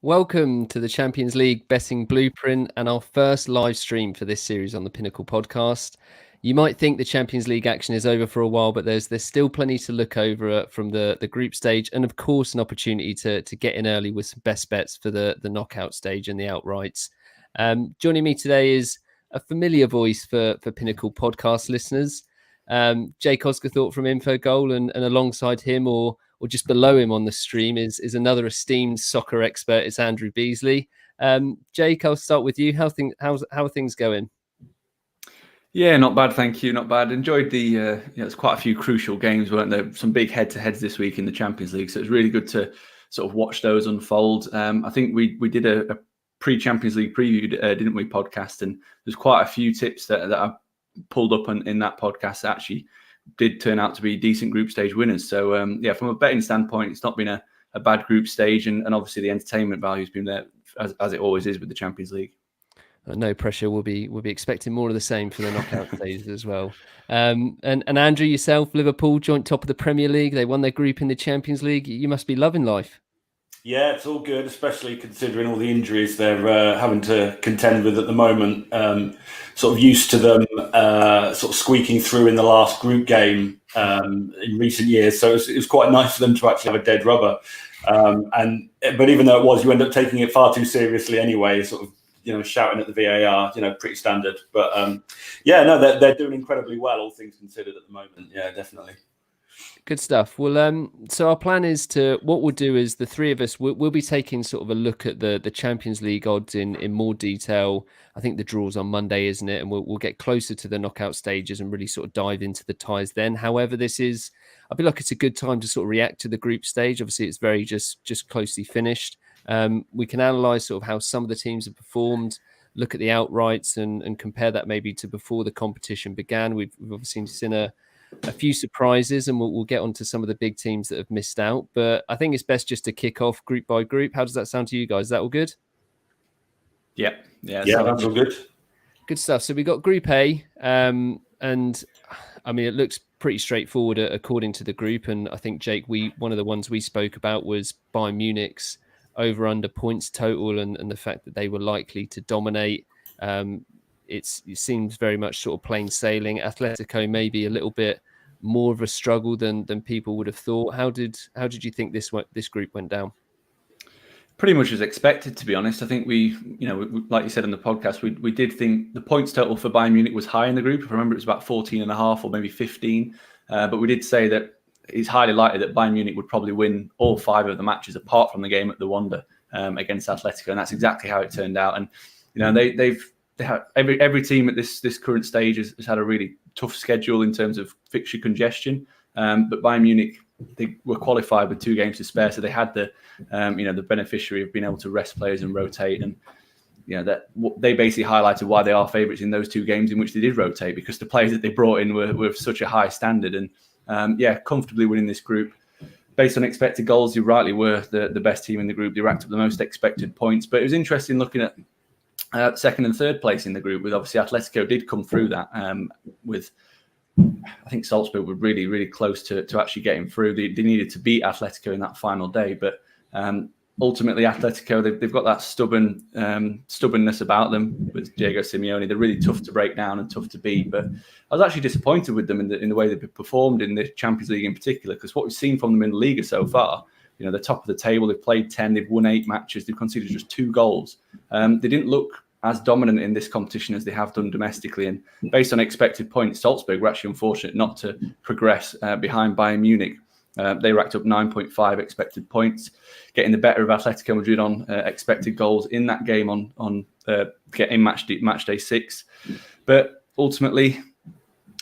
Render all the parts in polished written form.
Welcome to the Champions League betting blueprint and our first live stream for this series on the Pinnacle podcast. You might think the Champions League action is over for a while, but there's still plenty to look over from the group stage, and of course an opportunity to get in early with some best bets for the knockout stage and the outrights. Joining me today is a familiar voice for Pinnacle podcast listeners, Jake Osgathorpe from Infogol, and alongside him or just below him on the stream is another esteemed soccer expert. It's Andrew Beasley. Jake, I'll start with you. How are things going? Yeah, not bad, thank you. Not bad. Enjoyed the. There's quite a few crucial games, weren't there? Some big head-to-heads this week in the Champions League, so it's really good to sort of watch those unfold. I think we did a pre-Champions League preview, didn't we, podcast? And there's quite a few tips that I pulled up in that podcast that actually did turn out to be decent group stage winners. So from a betting standpoint, it's not been a bad group stage, and obviously the entertainment value has been there as it always is with the Champions League. No pressure. We'll be expecting more of the same for the knockout stages as well. And Andrew, yourself, Liverpool joint top of the Premier League. They won their group in the Champions League. You must be loving life. Yeah, it's all good, especially considering all the injuries they're having to contend with at the moment. Sort of used to them sort of squeaking through in the last group game in recent years. So it was quite nice for them to actually have a dead rubber. But even though it was, you end up taking it far too seriously anyway, sort of, shouting at the VAR, pretty standard. But they're doing incredibly well, all things considered at the moment. Yeah, definitely. Good stuff. Well, so our plan is what we'll do is the three of us, we'll be taking sort of a look at the Champions League odds in more detail. I think the draw's on Monday, isn't it? And we'll get closer to the knockout stages and really sort of dive into the ties then. However, I feel like it's a good time to sort of react to the group stage. Obviously, it's very just closely finished. We can analyse sort of how some of the teams have performed, look at the outrights and compare that maybe to before the competition began. We've obviously seen a few surprises, and we'll get onto some of the big teams that have missed out. But I think it's best just to kick off group by group. How does that sound to you guys? Is that all good? Yeah, that's all good. Good stuff. So we got Group A, and I mean it looks pretty straightforward according to the group. And I think Jake, one of the ones we spoke about was Bayern Munich's over/under points total, and the fact that they were likely to dominate. It seems very much sort of plain sailing. Atletico maybe a little bit more of a struggle than people would have thought. How did you think this group went down? Pretty much as expected, to be honest. I think we like you said on the podcast, we did think the points total for Bayern Munich was high in the group. If I remember, it was about 14.5 or maybe 15. But we did say that it's highly likely that Bayern Munich would probably win all 5 of the matches apart from the game at the Wanda against Atletico, and that's exactly how it turned out. And they have every team at this current stage has had a really tough schedule in terms of fixture congestion. But Bayern Munich, they were qualified with 2 games to spare, so they had the beneficiary of being able to rest players and rotate. And that they basically highlighted why they are favourites in those 2 games in which they did rotate, because the players that they brought in were of such a high standard. And comfortably winning this group based on expected goals. You rightly were the best team in the group. They racked up the most expected points. But it was interesting looking at second and third place in the group, with obviously Atletico did come through that with, I think Salzburg were really, really close to actually getting through. They needed to beat Atletico in that final day, but ultimately Atletico, they've got that stubbornness about them with Diego Simeone. They're really tough to break down and tough to beat, but I was actually disappointed with them in the way they've performed in the Champions League in particular, because what we've seen from them in the Liga so far, they're top of the table. They've played 10, they've won 8 matches, they've conceded just 2 goals. They didn't look as dominant in this competition as they have done domestically. And based on expected points, Salzburg were actually unfortunate not to progress behind Bayern Munich. They racked up 9.5 expected points, getting the better of Atletico Madrid on expected goals in that game on getting match day 6. But ultimately,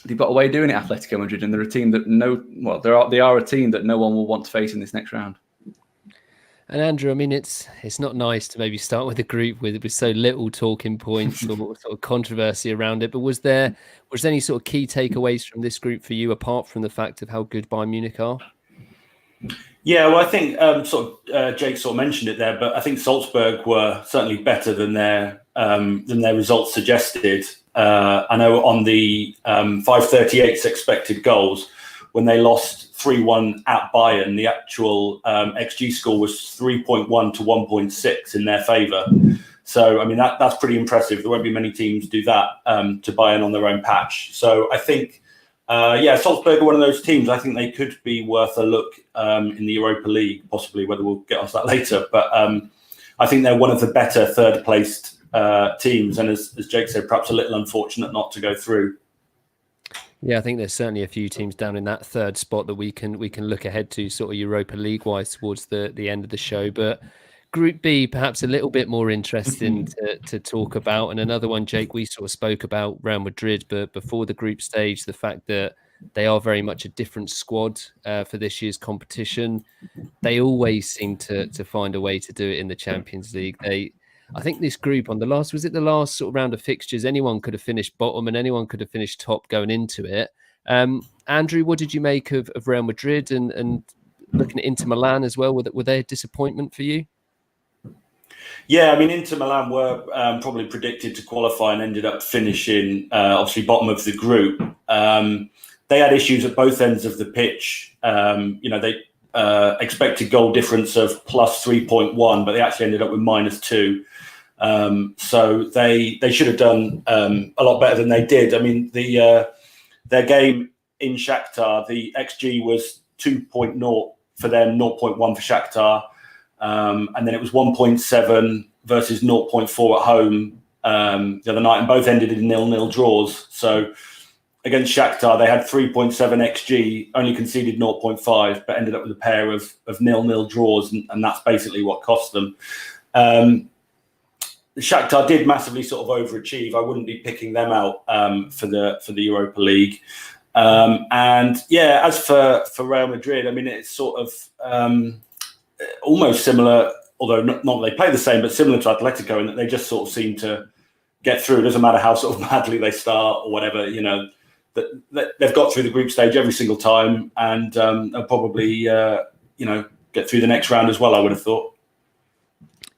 they've got a way of doing it, Atletico Madrid, and they're a team that they are a team that no one will want to face in this next round. And Andrew, I mean, it's not nice to maybe start with a group with so little talking points or sort of controversy around it. But was there any sort of key takeaways from this group for you, apart from the fact of how good Bayern Munich are? Yeah, well, I think Jake sort of mentioned it there, but I think Salzburg were certainly better than their results suggested. I know on the 538 expected goals, when they lost 3-1 at Bayern, the actual XG score was 3.1 to 1.6 in their favour. So, I mean, that's pretty impressive. There won't be many teams do that to Bayern on their own patch. So I think, Salzburg are one of those teams. I think they could be worth a look in the Europa League, possibly, whether we'll get onto that later. But I think they're one of the better third-placed teams. And as Jake said, perhaps a little unfortunate not to go through. Yeah, I think there's certainly a few teams down in that third spot that we can look ahead to sort of Europa League-wise towards the end of the show. But Group B, perhaps a little bit more interesting to talk about. And another one, Jake, we sort of spoke about Real Madrid, but before the group stage, the fact that they are very much a different squad for this year's competition. They always seem to find a way to do it in the Champions League. I think this group on the last sort of round of fixtures, anyone could have finished bottom and anyone could have finished top going into it. Andrew, what did you make of Real Madrid and looking at Inter Milan as well? Were they a disappointment for you? Yeah, I mean, Inter Milan were probably predicted to qualify and ended up finishing, obviously, bottom of the group. They had issues at both ends of the pitch. They expected goal difference of plus 3.1, but they actually ended up with -2. So they should have done a lot better than they did. I mean, their game in Shakhtar, the XG was 2.0 for them, 0.1 for Shakhtar. And then it was 1.7 versus 0.4 at home the other night, and both ended in 0-0 draws. So against Shakhtar, they had 3.7 XG, only conceded 0.5, but ended up with a pair of 0-0 draws, and that's basically what cost them. Shakhtar did massively sort of overachieve. I wouldn't be picking them out for the Europa League. As for Real Madrid, I mean, it's sort of almost similar, although not they play the same, but similar to Atletico in that they just sort of seem to get through. It doesn't matter how sort of badly they start or whatever, they've got through the group stage every single time, and they'll probably, get through the next round as well, I would have thought.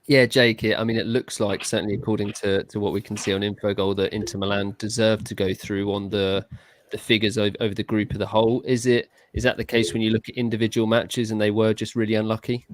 Yeah, Jake, it looks like, certainly according to what we can see on Infogol, that Inter Milan deserve to go through on the figures over the group as a whole. Is that the case when you look at individual matches and they were just really unlucky?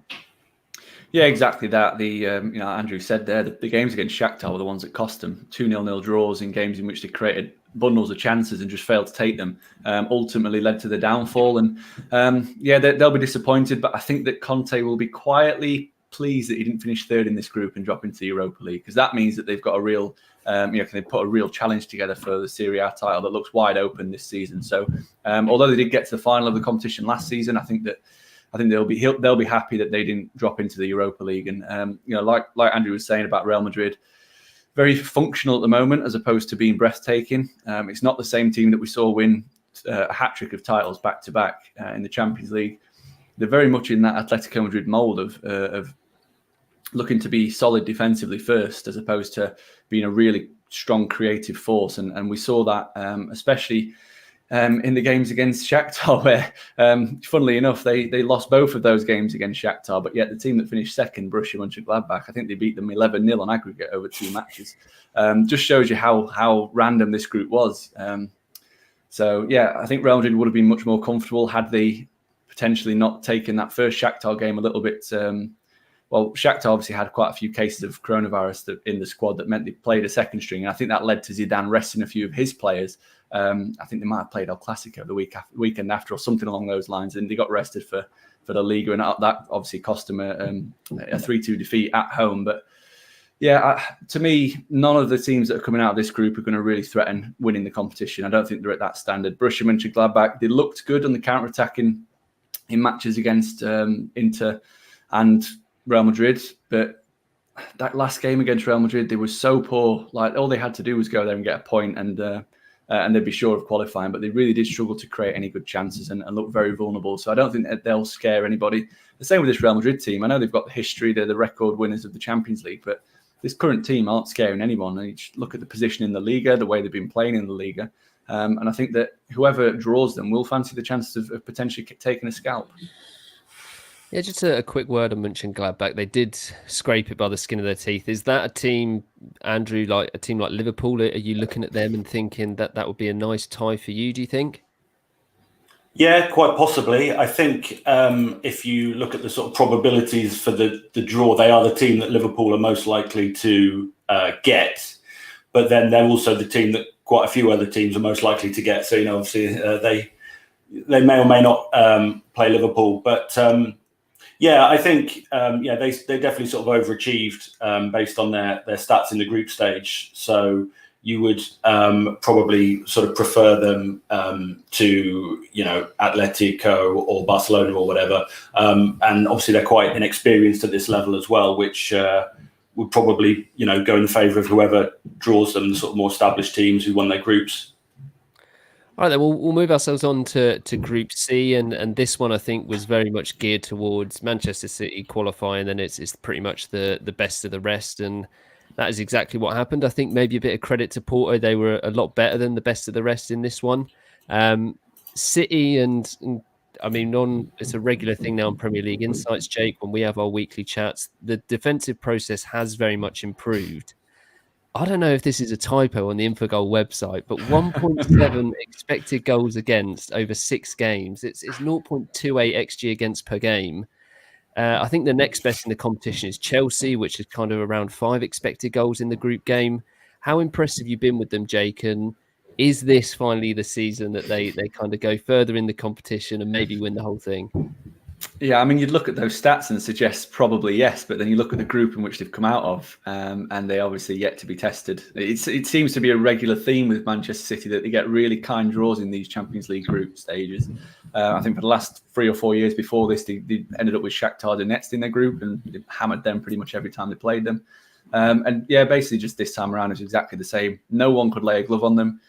Yeah, exactly that. Andrew said there, the games against Shakhtar were the ones that cost them. 2-0 draws in games in which they created bundles of chances and just failed to take them. Ultimately led to the downfall. And they'll be disappointed, but I think that Conte will be quietly pleased that he didn't finish third in this group and drop into the Europa League, because that means that they've got a real, can they put a real challenge together for the Serie A title that looks wide open this season. So, although they did get to the final of the competition last season, I think they'll be happy that they didn't drop into the Europa League. And like Andrew was saying about Real Madrid, very functional at the moment as opposed to being breathtaking. It's not the same team that we saw win a hat-trick of titles back to back in the Champions League. They're very much in that Atletico Madrid mold of looking to be solid defensively first, as opposed to being a really strong creative force. And we saw that especially in the games against Shakhtar, where, funnily enough, they lost both of those games against Shakhtar, but yet the team that finished second, Borussia Mönchengladbach, I think they beat them 11-0 on aggregate over 2 matches. Just shows you how random this group was. I think Real Madrid would have been much more comfortable had they potentially not taken that first Shakhtar game a little bit. Shakhtar obviously had quite a few cases of coronavirus in the squad that meant they played a second string. And I think that led to Zidane resting a few of his players. I think they might have played El Clasico the weekend after or something along those lines. And they got rested for the Liga. And that obviously cost them a 3-2 defeat at home. But to me, none of the teams that are coming out of this group are going to really threaten winning the competition. I don't think they're at that standard. Borussia Mönchengladbach, they looked good on the counter-attacking in matches against Inter and Real Madrid, but that last game against Real Madrid, they were so poor. Like, all they had to do was go there and get a point, and they'd be sure of qualifying. But they really did struggle to create any good chances and look very vulnerable. So I don't think that they'll scare anybody. The same with this Real Madrid team. I know they've got the history; they're the record winners of the Champions League, but this current team aren't scaring anyone. And you just look at the position in the Liga, the way they've been playing in the Liga, and I think that whoever draws them will fancy the chances of potentially taking a scalp. Yeah, just a quick word on Mönchengladbach. They did scrape it by the skin of their teeth. Is that a team, Andrew, like a team like Liverpool? Are you looking at them and thinking that would be a nice tie for you, do you think? Yeah, quite possibly. I think if you look at the sort of probabilities for the draw, they are the team that Liverpool are most likely to get. But then they're also the team that quite a few other teams are most likely to get. So, obviously they may or may not play Liverpool. But yeah, I think they definitely sort of overachieved based on their stats in the group stage. So you would probably sort of prefer them to Atletico or Barcelona or whatever. And obviously they're quite inexperienced at this level as well, which would probably go in favour of whoever draws them, the sort of more established teams who won their groups. All right, then we'll move ourselves on to Group C, and this one I think was very much geared towards Manchester City qualifying, and it's pretty much the best of the rest, and that is exactly what happened. I think maybe a bit of credit to Porto; they were a lot better than the best of the rest in this one. City and I mean, it's a regular thing now in Premier League Insights, Jake. When we have our weekly chats, the defensive process has very much improved. I don't know if this is a typo on the Infogol website, but 1.7 expected goals against over 6 games. It's 0.28 xG against per game. I think the next best in the competition is Chelsea, which is kind of around 5 expected goals in the group game. How impressed have you been with them, Jake? And is this finally the season that they kind of go further in the competition and maybe win the whole thing? Yeah, I mean, you'd look at those stats and suggest probably yes, but then you look at the group in which they've come out of, and they obviously yet to be tested. It seems to be a regular theme with Manchester City that they get really kind draws in these Champions League group stages. I think for the last 3 or 4 years before this, they ended up with Shakhtar Donetsk in their group and they hammered them pretty much every time they played them. And yeah, basically just this time around is exactly the same. No one could lay a glove on them.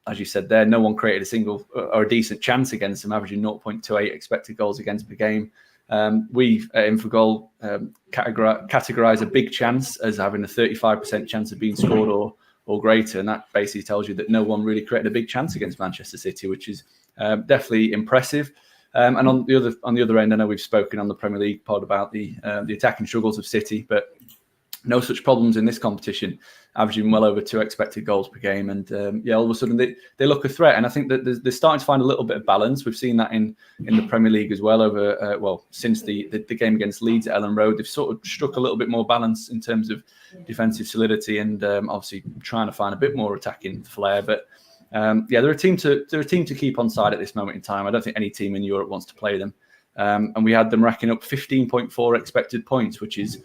As you said there, no one created a single or a decent chance against them, averaging 0.28 expected goals against per game. We at Infogol categorise a big chance as having a 35% chance of being scored or greater, and that basically tells you that no one really created a big chance against Manchester City, which is definitely impressive. And on the other end, I know we've spoken on the Premier League pod about the attacking struggles of City, but no such problems in this competition, averaging well over 2 expected goals per game. And all of a sudden they look a threat. And I think that they're starting to find a little bit of balance. We've seen that in the Premier League as well since the game against Leeds at Ellen Road. They've sort of struck a little bit more balance in terms of defensive solidity and obviously trying to find a bit more attacking flair. But they're a team to keep on side at this moment in time. I don't think any team in Europe wants to play them. And we had them racking up 15.4 expected points, which is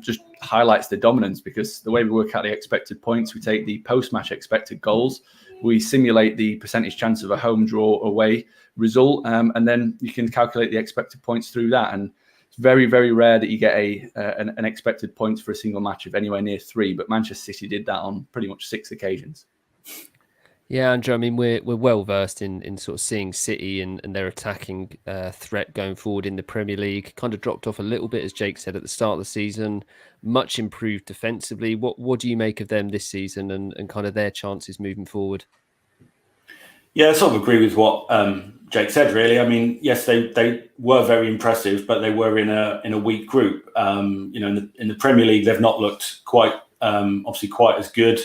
just highlights the dominance, because the way we work out the expected points, we take the post-match expected goals, we simulate the percentage chance of a home draw away result, and then you can calculate the expected points through that. And it's very, very rare that you get an expected points for a single match of anywhere near 3, but Manchester City did that on pretty much 6 occasions. Yeah, Andrew, I mean, we're well versed in sort of seeing City and their attacking threat going forward in the Premier League. Kind of dropped off a little bit, as Jake said, at the start of the season. Much improved defensively. What do you make of them this season and kind of their chances moving forward? Yeah, I sort of agree with what Jake said, really. I mean, yes, they were very impressive, but they were in a weak group. In the Premier League, they've not looked quite as good.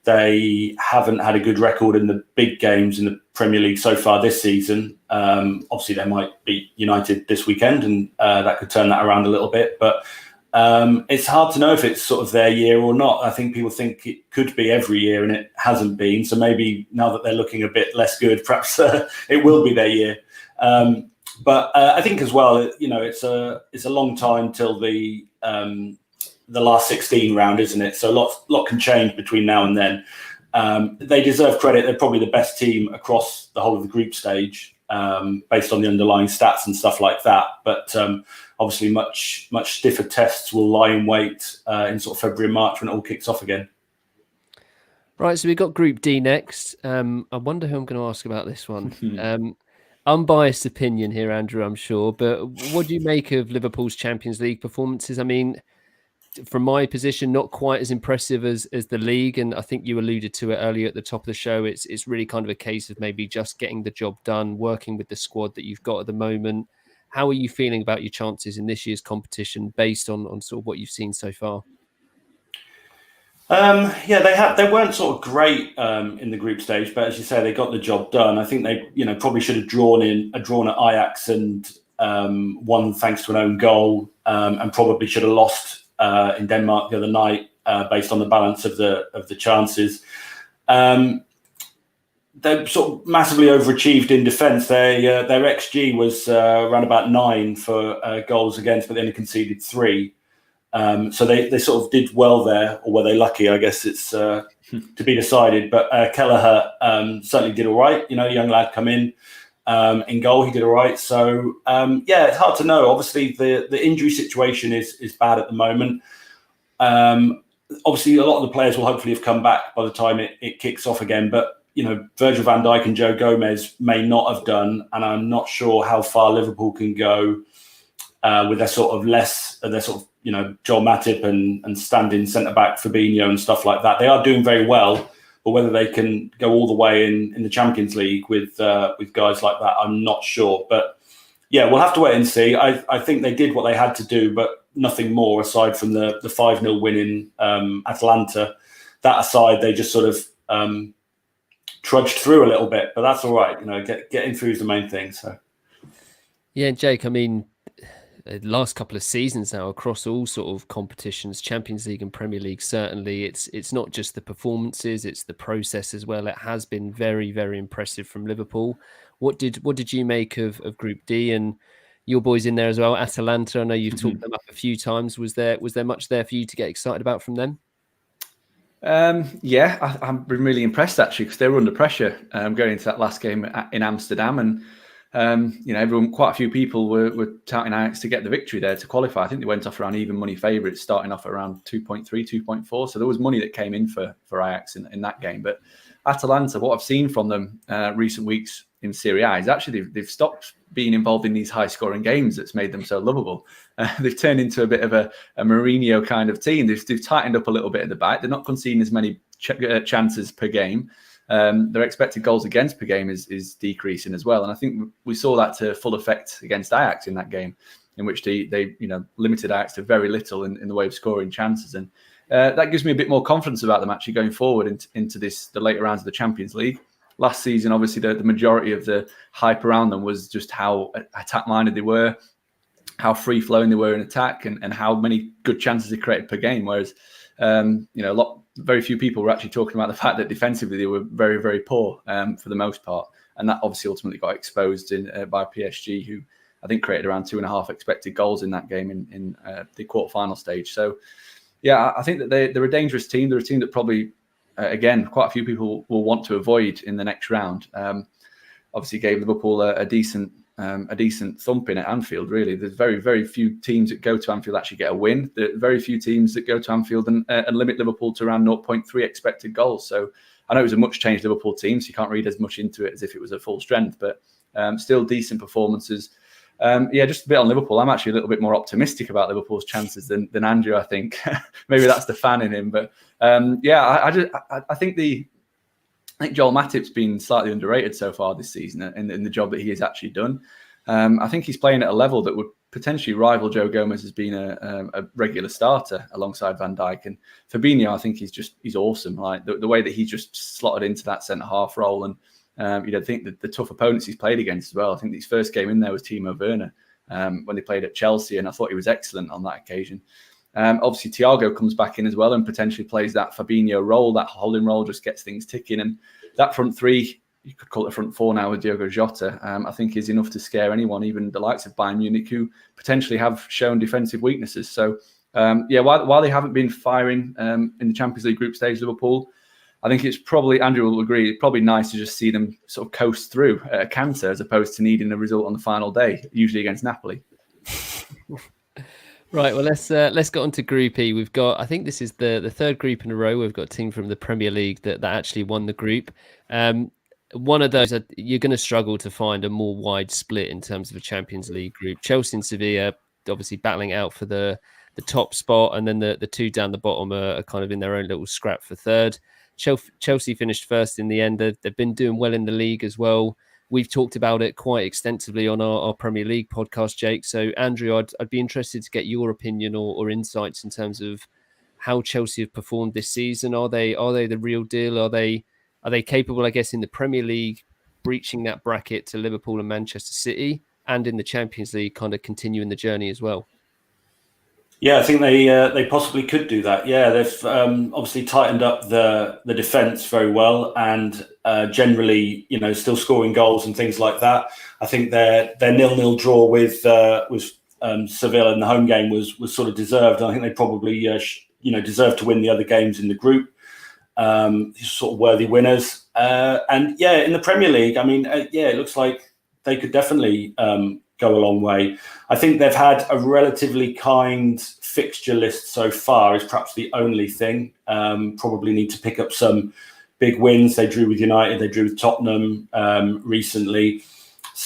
They haven't had a good record in the big games in the Premier League so far this season. Obviously, they might beat United this weekend, and that could turn that around a little bit. But it's hard to know if it's sort of their year or not. I think people think it could be every year, and it hasn't been. So maybe now that they're looking a bit less good, perhaps it will be their year. But I think as well, it's a long time till the last 16 round, isn't it? So a lot can change between now and then. They deserve credit. They're probably the best team across the whole of the group stage, based on the underlying stats and stuff like that. But obviously much stiffer tests will lie in wait in sort of February and March when it all kicks off again. Right, so we've got Group D next. I wonder who I'm going to ask about this one. Unbiased opinion here, Andrew, I'm sure. But what do you make of Liverpool's Champions League performances? I mean, from my position, not quite as impressive as the league. And I think you alluded to it earlier at the top of the show. It's really kind of a case of maybe just getting the job done, working with the squad that you've got at the moment. How are you feeling about your chances in this year's competition based on sort of what you've seen so far? They weren't sort of great in the group stage, but as you say, they got the job done. I think they, probably should have drawn at Ajax and won thanks to an own goal, and probably should have lost in Denmark the other night based on the balance of the chances. They sort of massively overachieved in defence. Their XG was around about 9 for goals against, but they only conceded 3. So they sort of did well there, or were they lucky? I guess it's to be decided. But Kelleher certainly did all right. Young lad come in goal, he did all right. So it's hard to know. Obviously, the injury situation is bad at the moment. Obviously, a lot of the players will hopefully have come back by the time it kicks off again. But Virgil van Dijk and Joe Gomez may not have done, and I'm not sure how far Liverpool can go with their sort of Joel Matip and stand-in centre-back Fabinho and stuff like that. They are doing very well, but whether they can go all the way in the Champions League with guys like that, I'm not sure. But yeah, we'll have to wait and see. I think they did what they had to do, but nothing more aside from the 5-0 win in Atalanta. That aside, they just sort of trudged through a little bit, but that's all right. Getting through is the main thing. So yeah, Jake, I mean, the last couple of seasons now across all sort of competitions, Champions League and Premier League, certainly it's not just the performances, it's the process as well. It has been very, very impressive from Liverpool. What did you make of Group D and your boys in there as well? Atalanta, I know you've talked them up a few times. Was there much there for you to get excited about from them? I've been really impressed actually, because they were under pressure going into that last game in Amsterdam, and quite a few people were touting Ajax to get the victory there to qualify. I think they went off around even money favourites, starting off around 2.3, 2.4. So there was money that came in for Ajax in that game. But Atalanta, what I've seen from them recent weeks in Serie A is actually they've stopped being involved in these high-scoring games that's made them so lovable. They've turned into a bit of a Mourinho kind of team. They've tightened up a little bit at the back. They're not conceding as many chances per game. Their expected goals against per game is decreasing as well. And I think we saw that to full effect against Ajax in that game, in which they limited Ajax to very little in the way of scoring chances. And that gives me a bit more confidence about them actually going forward into the later rounds of the Champions League. Last season, obviously, the majority of the hype around them was just how attack-minded they were, how free-flowing they were in attack, and how many good chances they created per game. Whereas, very few people were actually talking about the fact that defensively they were very, very poor for the most part. And that obviously ultimately got exposed by PSG, who I think created around 2.5 expected goals in that game in the quarterfinal stage. So, yeah, I think that they're a dangerous team. They're a team that probably, again, quite a few people will want to avoid in the next round. Obviously gave Liverpool a decent thumping at Anfield, really. There's very, very few teams that go to Anfield actually get a win. There are very few teams that go to Anfield and limit Liverpool to around 0.3 expected goals. So I know it was a much changed Liverpool team, so you can't read as much into it as if it was at full strength, but still decent performances. Just a bit on Liverpool. I'm actually a little bit more optimistic about Liverpool's chances than Andrew, I think. Maybe that's the fan in him. But I think Joel Matip's been slightly underrated so far this season in the job that he has actually done. I think he's playing at a level that would potentially rival Joe Gomez as being a regular starter alongside Van Dijk. And Fabinho, I think he's awesome. Like the way that he just slotted into that centre-half role. And I think that the tough opponents he's played against as well. I think his first game in there was Timo Werner when they played at Chelsea, and I thought he was excellent on that occasion. Obviously, Thiago comes back in as well and potentially plays that Fabinho role, that holding role, just gets things ticking. And that front three, you could call it a front four now with Diogo Jotte, I think is enough to scare anyone, even the likes of Bayern Munich, who potentially have shown defensive weaknesses. So, while they haven't been firing in the Champions League group stage, Liverpool, I think it's probably, Andrew will agree, it's probably nice to just see them sort of coast through at a canter as opposed to needing a result on the final day, usually against Napoli. Right, well, let's get on to Group E. We've got, I think this is the third group in a row. We've got a team from the Premier League that actually won the group. One of those, you're going to struggle to find a more wide split in terms of a Champions League group. Chelsea and Sevilla obviously battling out for the top spot, and then the two down the bottom are kind of in their own little scrap for third. Chelsea finished first in the end. They've been doing well in the league as well. We've talked about it quite extensively on our Premier League podcast, Jake. So, Andrew, I'd be interested to get your opinion or insights in terms of how Chelsea have performed this season. Are they the real deal? Are they capable, I guess, in the Premier League, breaching that bracket to Liverpool and Manchester City, and in the Champions League, kind of continuing the journey as well? Yeah, I think they possibly could do that. Yeah, they've obviously tightened up the defence very well, and generally, still scoring goals and things like that. I think their 0-0 draw with Seville in the home game was sort of deserved. I think they probably deserved to win the other games in the group. Sort of worthy winners. And yeah, in the Premier League, I mean, it looks like they could definitely go a long way. I think they've had a relatively kind fixture list so far, is perhaps the only thing. Probably need to pick up some big wins. They drew with United, they drew with Tottenham recently,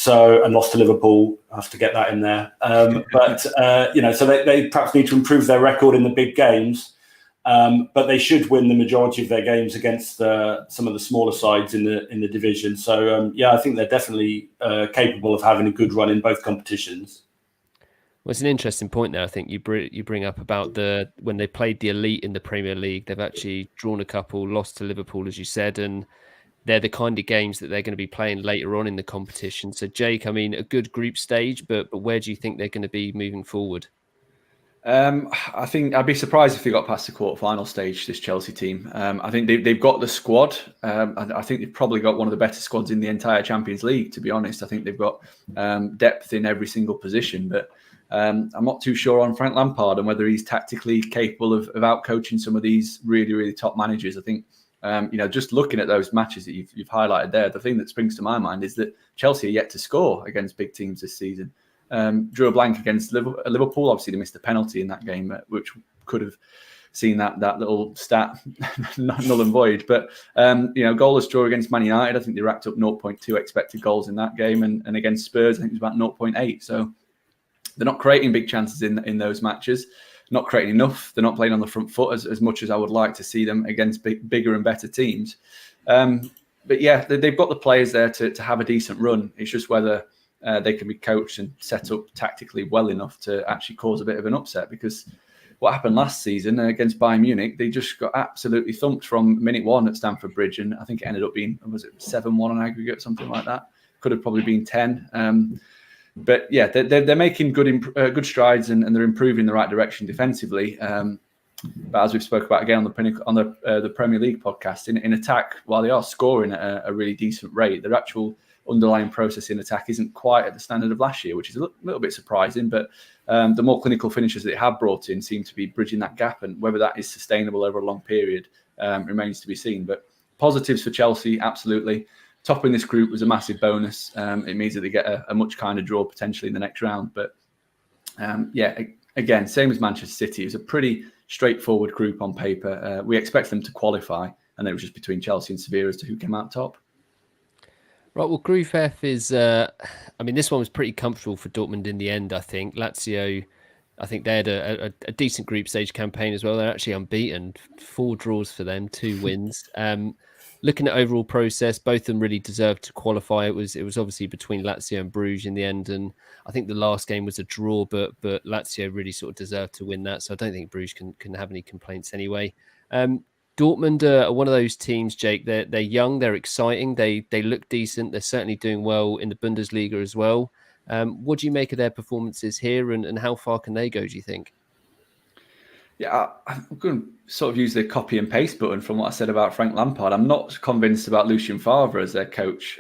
and lost to Liverpool. I have to get that in there. So they perhaps need to improve their record in the big games. But they should win the majority of their games against some of the smaller sides in the division. So I think they're definitely capable of having a good run in both competitions. Well, it's an interesting point there. I think you bring up about when they played the elite in the Premier League, they've actually drawn a couple, lost to Liverpool, as you said, and they're the kind of games that they're going to be playing later on in the competition. So, Jake, I mean, a good group stage, but where do you think they're going to be moving forward? I think I'd be surprised if they got past the quarterfinal stage, this Chelsea team. I think they've got the squad. I think they've probably got one of the better squads in the entire Champions League, to be honest. I think they've got depth in every single position. But I'm not too sure on Frank Lampard and whether he's tactically capable of out-coaching some of these really, really top managers. I think, just looking at those matches that you've highlighted there, the thing that springs to my mind is that Chelsea are yet to score against big teams this season. Drew a blank against Liverpool. Obviously, they missed a penalty in that game, which could have seen that little stat null and void. But goalless draw against Man United. I think they racked up 0.2 expected goals in that game, and against Spurs, I think it was about 0.8. So they're not creating big chances in those matches. Not creating enough. They're not playing on the front foot as much as I would like to see them against bigger and better teams. But yeah, they've got the players there to have a decent run. It's just whether they can be coached and set up tactically well enough to actually cause a bit of an upset, because what happened last season against Bayern Munich, they just got absolutely thumped from minute one at Stamford Bridge, and I think it ended up being, was it 7-1 on aggregate, something like that? Could have probably been 10. But yeah, they're making good strides, and they're improving in the right direction defensively. But as we've spoke about again on the Premier League podcast, in attack, while they are scoring at a really decent rate, their actual underlying process in attack isn't quite at the standard of last year, which is a little bit surprising. But the more clinical finishers that they have brought in seem to be bridging that gap, and whether that is sustainable over a long period remains to be seen. But positives for Chelsea, absolutely. Topping this group was a massive bonus. It means that they get a much kinder draw potentially in the next round. But again, same as Manchester City, it was a pretty straightforward group on paper. We expect them to qualify, and it was just between Chelsea and Sevilla as to who came out top. Right, well, Group F is, this one was pretty comfortable for Dortmund in the end, I think. Lazio, I think they had a decent group stage campaign as well. They're actually unbeaten, 4 draws for them, 2 wins. Looking at overall process, both of them really deserved to qualify. It was obviously between Lazio and Bruges in the end, and I think the last game was a draw, but Lazio really sort of deserved to win that, so I don't think Bruges can have any complaints anyway. Dortmund are one of those teams, Jake. They're young, they're exciting, they look decent. They're certainly doing well in the Bundesliga as well. What do you make of their performances here, and how far can they go, do you think? Yeah, I'm going to sort of use the copy and paste button from what I said about Frank Lampard. I'm not convinced about Lucien Favre as their coach.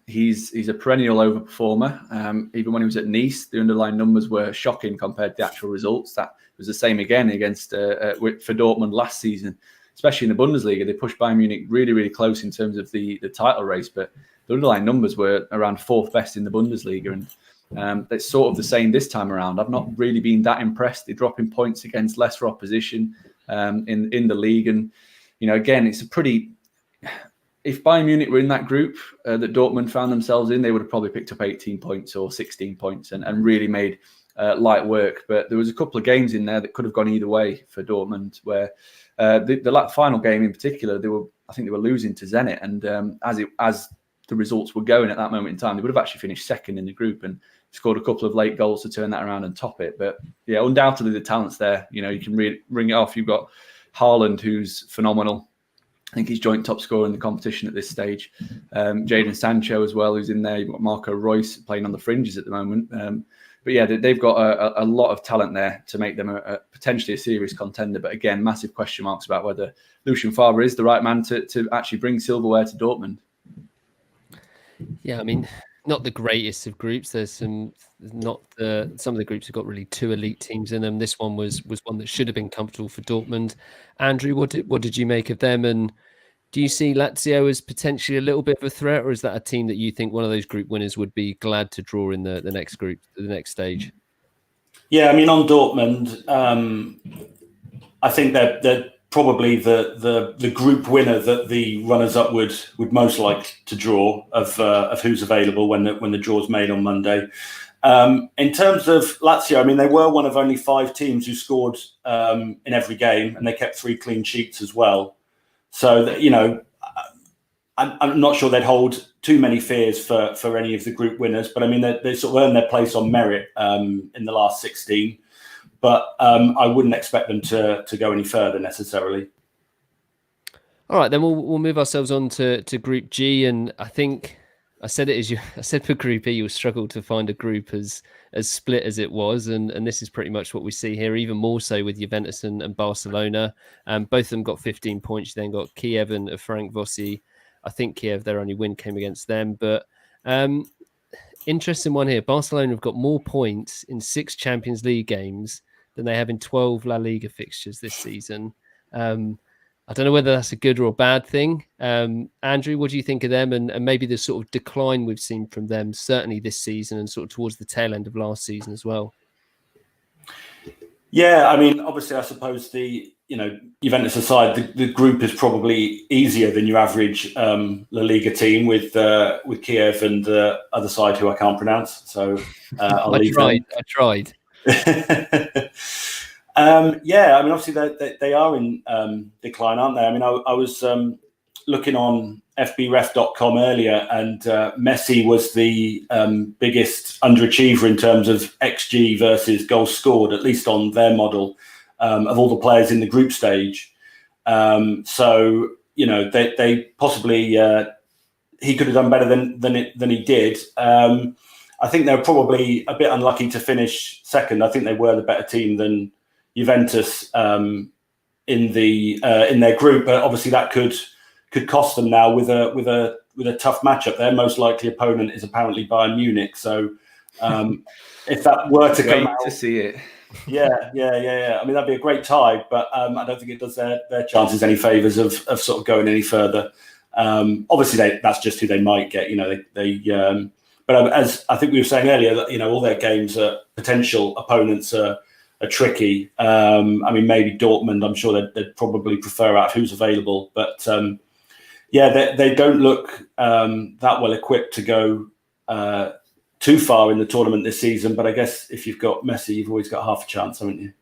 He's a perennial overperformer. Even when he was at Nice, the underlying numbers were shocking compared to the actual results. That was the same again against for Dortmund last season. Especially in the Bundesliga, they pushed Bayern Munich really, really close in terms of the title race, but the underlying numbers were around 4th best in the Bundesliga, and it's sort of the same this time around. I've not really been that impressed. They're dropping points against lesser opposition in the league, and again, it's a pretty. If Bayern Munich were in that group that Dortmund found themselves in, they would have probably picked up 18 points or 16 points and really made light work. But there was a couple of games in there that could have gone either way for Dortmund, where the final game in particular, I think they were losing to Zenit, and as the results were going at that moment in time, they would have actually finished second in the group and scored a couple of late goals to turn that around and top it. But yeah, undoubtedly the talent's there. You can really ring it off. You've got Haaland, who's phenomenal. I think he's joint top scorer in the competition at this stage. Jadon Sancho as well, who's in there. You've got Marco Reus playing on the fringes at the moment. But yeah, they've got a lot of talent there to make them potentially a serious contender. But again, massive question marks about whether Lucien Favre is the right man to actually bring silverware to Dortmund. Yeah, I mean, not the greatest of groups. There's some of the groups have got really two elite teams in them. This one was one that should have been comfortable for Dortmund. Andrew, what did you make of them? And do you see Lazio as potentially a little bit of a threat, or is that a team that you think one of those group winners would be glad to draw in the next group, the next stage? Yeah, I mean, on Dortmund, I think they're probably the group winner that the runners-up would most like to draw of who's available when the draw's made on Monday. In terms of Lazio, I mean, they were one of only 5 teams who scored in every game, and they kept 3 clean sheets as well. So, I'm not sure they'd hold too many fears for any of the group winners, but I mean, they sort of earned their place on merit in the last 16. But I wouldn't expect them to go any further necessarily. All right, then we'll move ourselves on to Group G, and I think I said for Group E, you'll struggle to find a group as split as it was, and this is pretty much what we see here, even more so with Juventus and Barcelona. Both of them got 15 points. You then got Kiev and Frank Vossi. I think Kiev, their only win came against them, but interesting one here. Barcelona have got more points in 6 Champions League games than they have in 12 La Liga fixtures this season. I don't know whether that's a good or a bad thing. Andrew, what do you think of them and maybe the sort of decline we've seen from them, certainly this season and sort of towards the tail end of last season as well? Yeah, I mean, obviously, I suppose Juventus aside, the group is probably easier than your average La Liga team with Kiev and the other side who I can't pronounce. So I'll leave them. I tried. Yeah, I mean, obviously they are in decline, aren't they? I mean, I was looking on FBref.com earlier, and Messi was the biggest underachiever in terms of XG versus goals scored, at least on their model, of all the players in the group stage. So, they possibly he could have done better than he did. I think they were probably a bit unlucky to finish second. I think they were the better team than Juventus in their group, but obviously that could cost them now with a tough matchup. Their most likely opponent is apparently Bayern Munich. So if that were to come out, to see it, yeah. I mean, that'd be a great tie, but I don't think it does their chances any favors of sort of going any further. Obviously, that's just who they might get. But as I think we were saying earlier, that all their games are potential opponents are tricky. I mean, maybe Dortmund, I'm sure they'd probably prefer out who's available. But they don't look that well equipped to go too far in the tournament this season. But I guess if you've got Messi, you've always got half a chance, haven't you?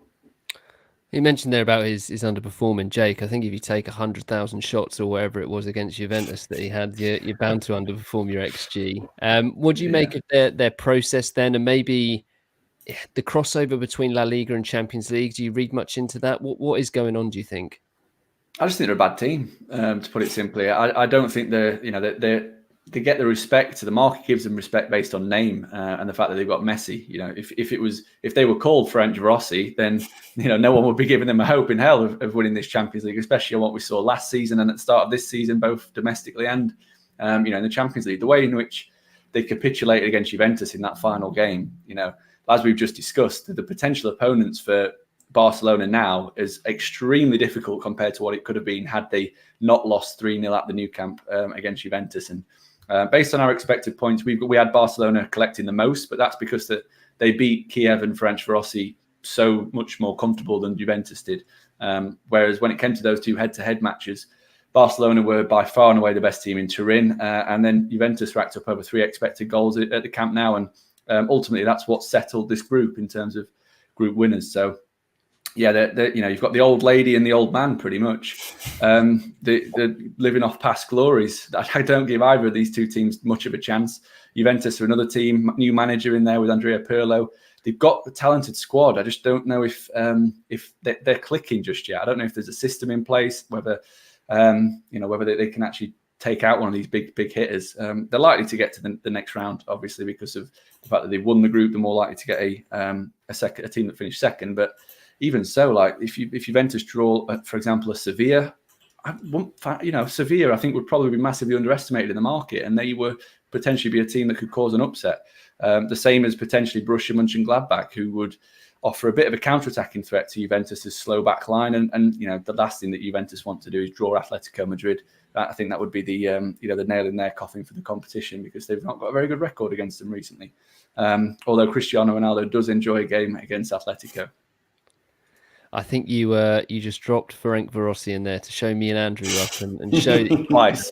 You mentioned there about his underperforming, Jake. I think if you take 100,000 shots or whatever it was against Juventus that he had, you're bound to underperform your XG. What do you make of their process then, and maybe the crossover between La Liga and Champions League? Do you read much into that? What is going on, do you think? I just think they're a bad team, to put it simply. I don't think they get the respect. The market gives them respect based on name and the fact that they've got Messi. If they were called Frank Rossi, then no one would be giving them a hope in hell of winning this Champions League, especially on what we saw last season and at the start of this season, both domestically and in the Champions League. The way in which they capitulated against Juventus in that final game, as we've just discussed, the potential opponents for Barcelona now is extremely difficult compared to what it could have been had they not lost 3-0 at the Nou Camp against Juventus. And based on our expected points, we had Barcelona collecting the most, but that's because they beat Kiev and Ferencvárosi so much more comfortable than Juventus did. Whereas when it came to those two head-to-head matches, Barcelona were by far and away the best team in Turin, and then Juventus racked up over 3 expected goals at the Camp Nou, and ultimately that's what settled this group in terms of group winners. So yeah, you've got the old lady and the old man pretty much. They're living off past glories. I don't give either of these two teams much of a chance. Juventus are another team, new manager in there with Andrea Pirlo. they've got the talented squad. I just don't know if they're clicking just yet. I don't know if there's a system in place, whether whether they can actually take out one of these big hitters. They're likely to get to the next round, obviously, because of the fact that they've won the group. They're more likely to get a team that finished second. But even so, like if Juventus draw, for example, a Sevilla, Sevilla I think would probably be massively underestimated in the market, and they would potentially be a team that could cause an upset. The same as potentially Borussia Mönchengladbach, who would offer a bit of a counter-attacking threat to Juventus's slow back line. And the last thing that Juventus want to do is draw Atletico Madrid. I think that would be the nail in their coffin for the competition, because they've not got a very good record against them recently. Although Cristiano Ronaldo does enjoy a game against Atletico. I think you just dropped Ferenc Varossi in there to show me and Andrew up and show that you twice.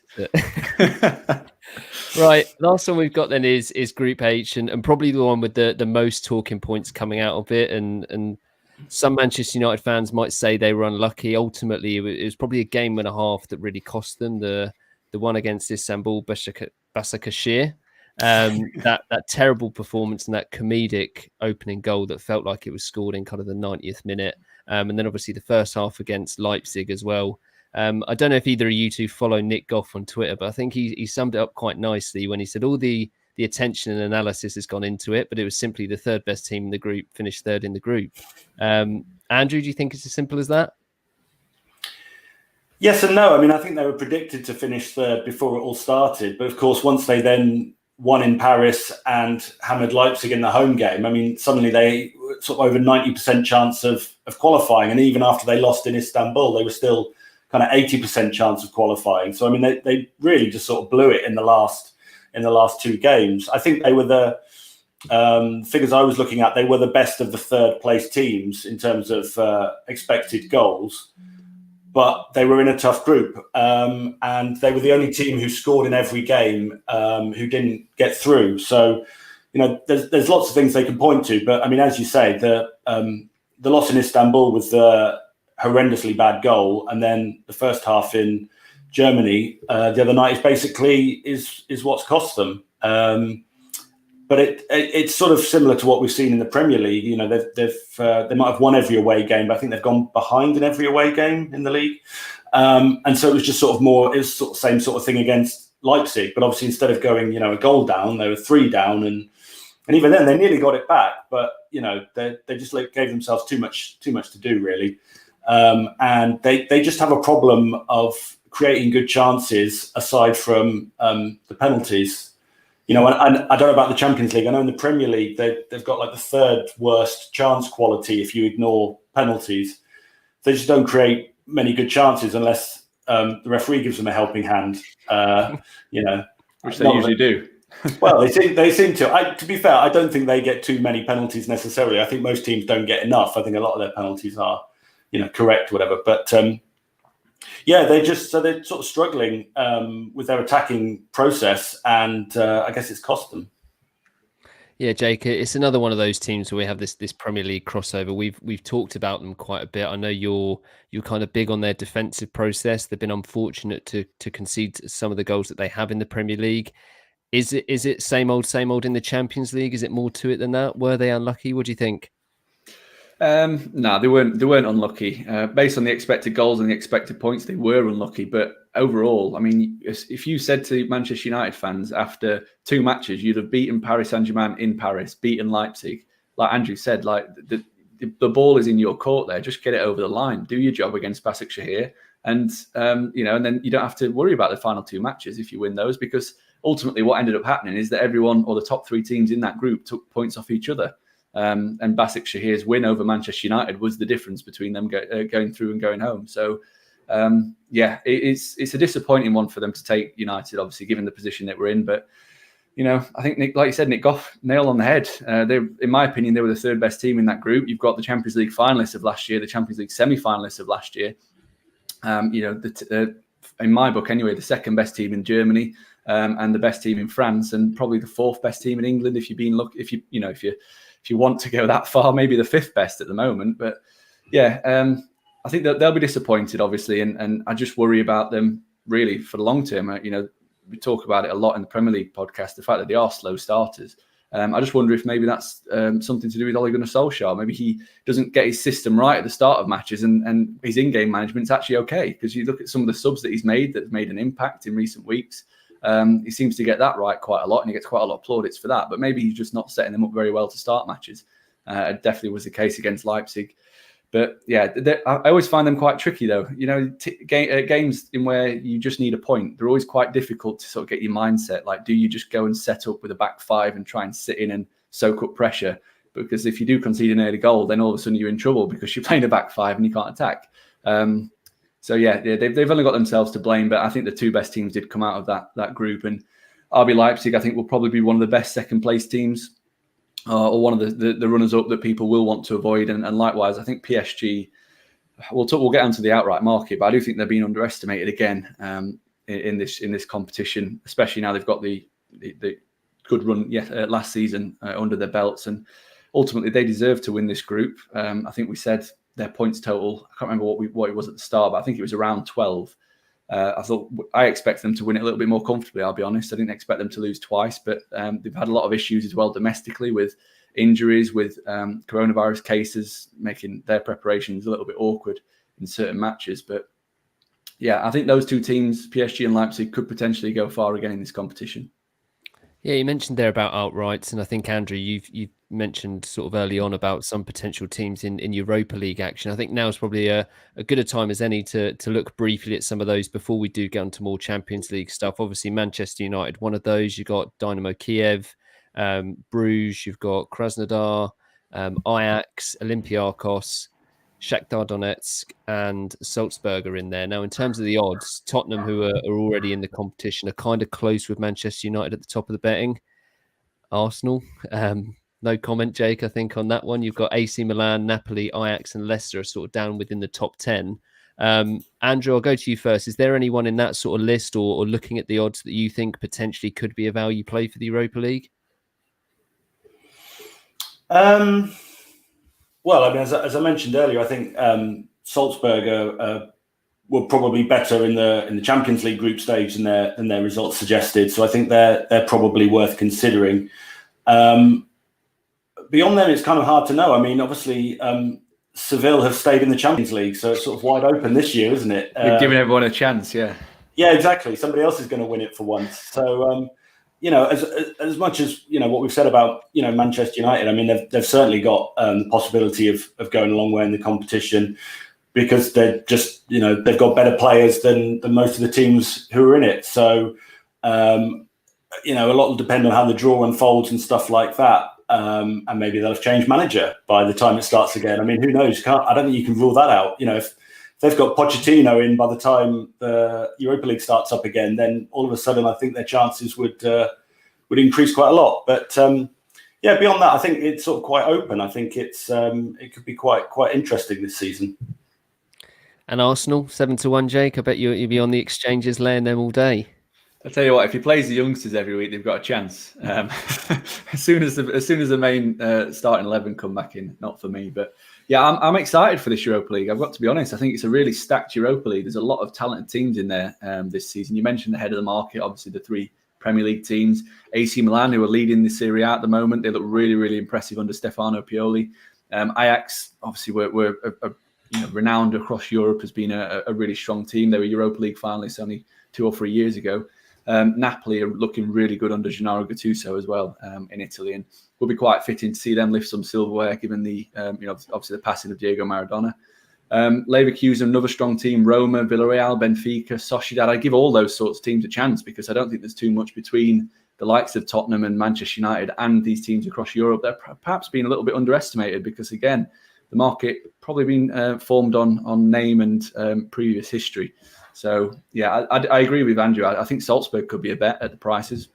Right, last one we've got then is Group H, and probably the one with the most talking points coming out of it. And some Manchester United fans might say they were unlucky. Ultimately, it was probably a game and a half that really cost them. The one against Istanbul Başakşehir, that terrible performance and that comedic opening goal that felt like it was scored in kind of the 90th minute. And then obviously the first half against Leipzig as well. I don't know if either of you two follow Nick Goff on Twitter, but I think he summed it up quite nicely when he said all the attention and analysis has gone into it, but it was simply the third best team in the group finished third in the group. Andrew, do you think it's as simple as that? Yes and no. I mean, I think they were predicted to finish third before it all started. But of course, once they then won in Paris and hammered Leipzig in the home game, I mean, suddenly they sort of over 90% chance of qualifying. And even after they lost in Istanbul, they were still kind of 80% chance of qualifying. So, I mean, they really just sort of blew it in the last two games. I think they were the figures I was looking at. They were the best of the third place teams in terms of expected goals, but they were in a tough group. And they were the only team who scored in every game who didn't get through. So, there's lots of things they can point to. But I mean, as you say, the loss in Istanbul was the horrendously bad goal, and then the first half in Germany the other night is what's cost them. But it's sort of similar to what we've seen in the Premier League. They might have won every away game, but I think they've gone behind in every away game in the league. And so it was just sort of the same sort of thing against Leipzig. But obviously, instead of going a goal down, they were 3 down, and even then they nearly got it back. But they just gave themselves too much to do, really. And they just have a problem of creating good chances aside from the penalties. And I don't know about the Champions League. I know in the Premier League they've got like the third worst chance quality if you ignore penalties. They just don't create many good chances unless the referee gives them a helping hand. Which they usually do. Well, they seem to. To be fair, I don't think they get too many penalties necessarily. I think most teams don't get enough. I think a lot of their penalties are correct, whatever. But they're sort of struggling with their attacking process, and I guess it's cost them. Yeah, Jake, it's another one of those teams where we have this Premier League crossover. We've talked about them quite a bit. I know you're kind of big on their defensive process. They've been unfortunate to concede some of the goals that they have in the Premier League. Is it same old in the Champions League? Is it more to it than that? Were they unlucky? What do you think? No, they weren't unlucky. Based on the expected goals and the expected points, they were unlucky. But overall, I mean, if you said to Manchester United fans after 2 matches, you'd have beaten Paris Saint-Germain in Paris, beaten Leipzig, like Andrew said, like the ball is in your court there. Just get it over the line. Do your job against Başakşehir, and and then you don't have to worry about the final 2 matches if you win those, because ultimately what ended up happening is that everyone, or the top 3 teams in that group, took points off each other. And Başakşehir's win over Manchester United was the difference between them going through and going home. So, it's a disappointing one for them to take United, obviously, given the position that we're in. But, I think, Nick, like you said, Nick Goff, nail on the head. In my opinion, they were the third best team in that group. You've got the Champions League finalists of last year, the Champions League semi-finalists of last year. In my book, anyway, the second best team in Germany, and the best team in France, and probably the 4th best team in England. If you want to go that far, maybe the 5th best at the moment. But I think that they'll be disappointed, obviously, and I just worry about them really for the long term. We talk about it a lot in the Premier League podcast, the fact that they are slow starters. I just wonder if maybe that's something to do with Ole Gunnar Solskjaer. Maybe he doesn't get his system right at the start of matches, and his in-game management's actually okay, because you look at some of the subs that he's made that have made an impact in recent weeks. He seems to get that right quite a lot, and he gets quite a lot of plaudits for that. But maybe he's just not setting them up very well to start matches. It definitely was the case against Leipzig. But yeah, I always find them quite tricky, though. Games in where you just need a point, they're always quite difficult to sort of get your mindset. Like, do you just go and set up with a back five and try and sit in and soak up pressure? Because if you do concede an early goal, then all of a sudden you're in trouble because you're playing a back five and you can't attack. So yeah, they've only got themselves to blame. But I think the two best teams did come out of that group, and RB Leipzig, I think, will probably be one of the best second place teams. Or one of the runners-up that people will want to avoid. And likewise, I think PSG, we'll get onto the outright market, but I do think they're being underestimated again in this competition, especially now they've got the good run last season under their belts. And ultimately, they deserve to win this group. I think we said their points total, I can't remember what it was at the start, but I think it was around 12. I expect them to win it a little bit more comfortably, I'll be honest. I didn't expect them to lose twice, but they've had a lot of issues as well domestically with injuries, with coronavirus cases, making their preparations a little bit awkward in certain matches. But yeah, I think those two teams, PSG and Leipzig, could potentially go far again in this competition. Yeah, you mentioned there about outrights, and I think, Andrew, you've mentioned sort of early on about some potential teams in Europa League action. I think now is probably a good a time as any to look briefly at some of those before we do get onto more Champions League stuff. Obviously, Manchester United, one of those. You've got Dynamo Kiev, Bruges, you've got Krasnodar, Ajax, Olympiacos, Shakhtar Donetsk and Salzburg are in there. Now, in terms of the odds, Tottenham, who are already in the competition, are kind of close with Manchester United at the top of the betting. Arsenal, no comment, Jake, I think, on that one. You've got AC Milan, Napoli, Ajax and Leicester are sort of down within the top 10. Andrew, I'll go to you first. Is there anyone in that sort of list or looking at the odds that you think potentially could be a value play for the Europa League? Well, I mean, as I mentioned earlier, I think Salzburg were probably better in the Champions League group stage than their results suggested. So I think they're probably worth considering. Beyond them, it's kind of hard to know. I mean, obviously, Seville have stayed in the Champions League, so it's sort of wide open this year, isn't it? We've given everyone a chance, yeah. Yeah, exactly. Somebody else is going to win it for once. So, as much as what we've said about Manchester United, I mean they've certainly got the possibility of going a long way in the competition because they're just they've got better players than most of the teams who are in it. So a lot will depend on how the draw unfolds and stuff like that, and maybe they'll have changed manager by the time it starts again. I mean, who knows? I don't think you can rule that out. If they've got Pochettino in by the time the Europa League starts up again, then all of a sudden I think their chances would increase quite a lot. But beyond that, I think it's sort of quite open. I think it could be quite interesting this season. And Arsenal 7-1, Jake. I bet you'll be on the exchanges laying them all day. I'll tell you what, if he plays the youngsters every week, they've got a chance. As soon as the main starting 11 come back in, not for me, but. Yeah, I'm excited for this Europa League. I've got to be honest. I think it's a really stacked Europa League. There's a lot of talented teams in there this season. You mentioned the head of the market, obviously the three Premier League teams. AC Milan, who are leading the Serie A at the moment. They look really, really impressive under Stefano Pioli. Ajax, obviously, were renowned across Europe as being a really strong team. They were Europa League finalists only 2 or 3 years ago. Napoli are looking really good under Gennaro Gattuso as well in Italy, and will be quite fitting to see them lift some silverware given the obviously the passing of Diego Maradona. Leverkusen, another strong team. Roma, Villarreal, Benfica, Sociedad. I give all those sorts of teams a chance because I don't think there's too much between the likes of Tottenham and Manchester United and these teams across Europe. They're perhaps being a little bit underestimated because, again, the market probably been formed on name and previous history. So, yeah, I agree with Andrew. I think Salzburg could be a bet at the prices.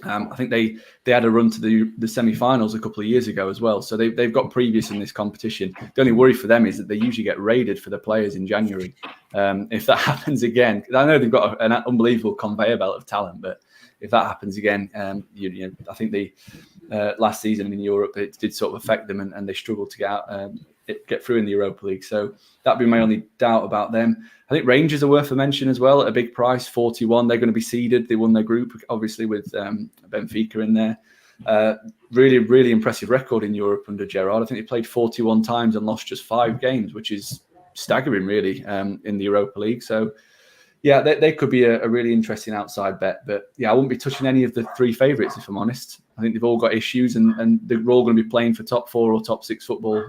I think they had a run to the semi-finals a couple of years ago as well. So they've got previous in this competition. The only worry for them is that they usually get raided for their players in January. If that happens again, I know they've got an unbelievable conveyor belt of talent, but if that happens again, I think the last season in Europe, it did sort of affect them and they struggled to get through in the Europa League. So that'd be my only doubt about them. I think Rangers are worth a mention as well at a big price, 41. They're going to be seeded. They won their group, obviously, with Benfica in there. Really, really impressive record in Europe under Gerrard. I think they played 41 times and lost just 5 games, which is staggering, really, in the Europa League. So, yeah, they could be a really interesting outside bet. But, yeah, I wouldn't be touching any of the 3 favourites, if I'm honest. I think they've all got issues, and they're all going to be playing for top 4 or top 6 football.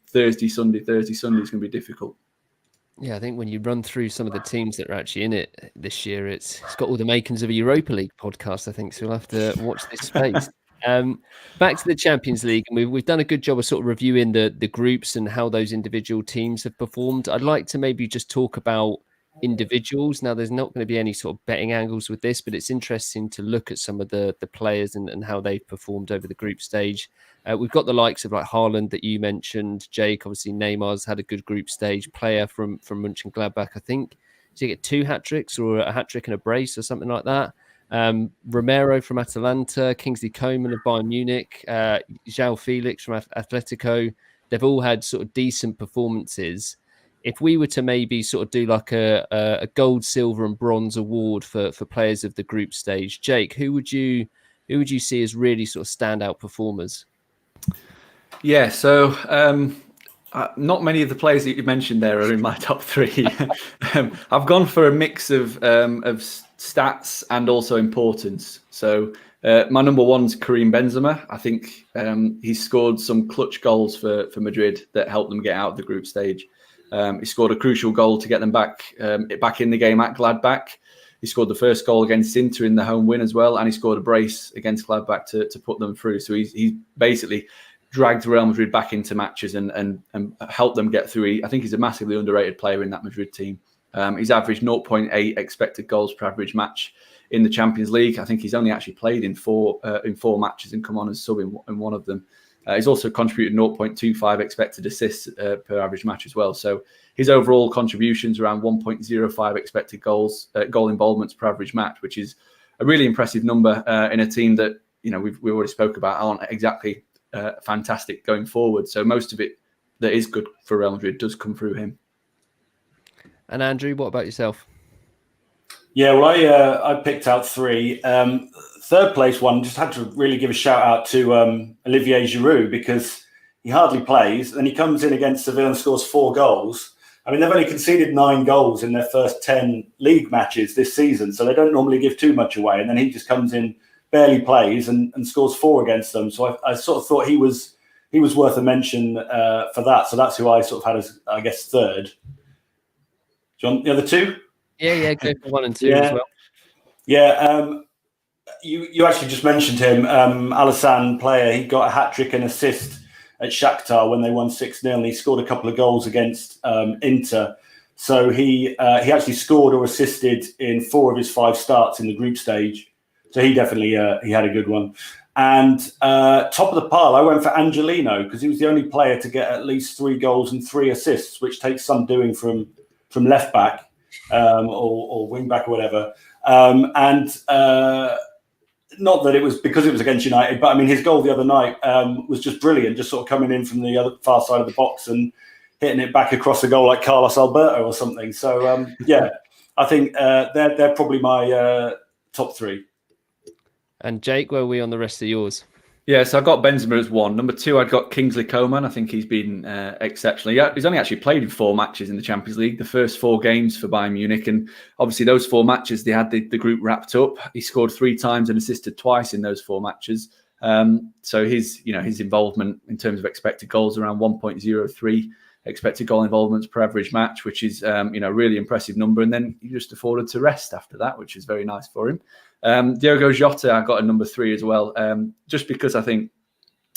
Thursday, Sunday is going to be difficult. Yeah, I think when you run through some of the teams that are actually in it this year, it's got all the makings of a Europa League podcast, I think. So we'll have to watch this space. Back to the Champions League, and we've done a good job of sort of reviewing the groups and how those individual teams have performed. I'd like to maybe just talk about individuals. Now, there's not going to be any sort of betting angles with this, but it's interesting to look at some of the players and how they've performed over the group stage. We've got the likes of like Haaland that you mentioned, Jake. Obviously, Neymar's had a good group stage. Player from Mönchengladbach, I think. Did he get 2 hat-tricks or a hat-trick and a brace or something like that? Romero from Atalanta, Kingsley Coleman of Bayern Munich, João Felix from Atletico. They've all had sort of decent performances. If we were to maybe sort of do like a gold, silver, and bronze award for players of the group stage, Jake, who would you see as really sort of standout performers? Yeah, so not many of the players that you mentioned there are in my top 3. I've gone for a mix of stats and also importance. So my number 1's Kareem Benzema. I think he scored some clutch goals for Madrid that helped them get out of the group stage. He scored a crucial goal to get them back in the game at Gladbach. He scored the first goal against Inter in the home win as well, and he scored a brace against Gladbach to put them through. So he basically dragged Real Madrid back into matches and helped them get through. I think he's a massively underrated player in that Madrid team. He's averaged 0.8 expected goals per average match in the Champions League. I think he's only actually played in four matches and come on as sub in one of them. He's also contributed 0.25 expected assists per average match as well. So his overall contributions around 1.05 expected goal involvements per average match, which is a really impressive number in a team that we already spoke about aren't exactly fantastic going forward. So most of it that is good for Real Madrid does come through him. And Andrew, what about yourself? Yeah, well, I picked out 3. Third place one, just had to really give a shout out to Olivier Giroud, because he hardly plays and he comes in against Seville and scores 4 goals. I mean, they've only conceded 9 goals in their first 10 league matches this season, so they don't normally give too much away. And then he just comes in, barely plays, and scores 4 against them. So I sort of thought he was worth a mention for that. So that's who I sort of had as, I guess, third. Do you want the other 2? Yeah, go for 1 and 2 as well. Yeah, you actually just mentioned him, Alassane player. He got a hat-trick and assist at Shakhtar when they won 6-0, and he scored a couple of goals against Inter. So he actually scored or assisted in 4 of his 5 starts in the group stage. So he definitely he had a good one. And top of the pile, I went for Angelino, because he was the only player to get at least 3 goals and 3 assists, which takes some doing from left back. Or wing back or whatever, and not that it was because it was against United, but I mean his goal the other night was just brilliant, just sort of coming in from the other far side of the box and hitting it back across the goal like Carlos Alberto or something. So yeah, I think they're probably my top 3. And Jake, where are we on the rest of yours? Yeah, so I got Benzema as 1. Number 2, I'd got Kingsley Coleman. I think he's been exceptional. Yeah, he's only actually played in 4 matches in the Champions League, the first 4 games for Bayern Munich. And obviously those 4 matches, they had the group wrapped up. He scored 3 times and assisted twice in those 4 matches. So his involvement in terms of expected goals around 1.03 expected goal involvements per average match, which is really impressive number. And then he just afforded to rest after that, which is very nice for him. Diogo Jotte, I got a number 3 as well, just because I think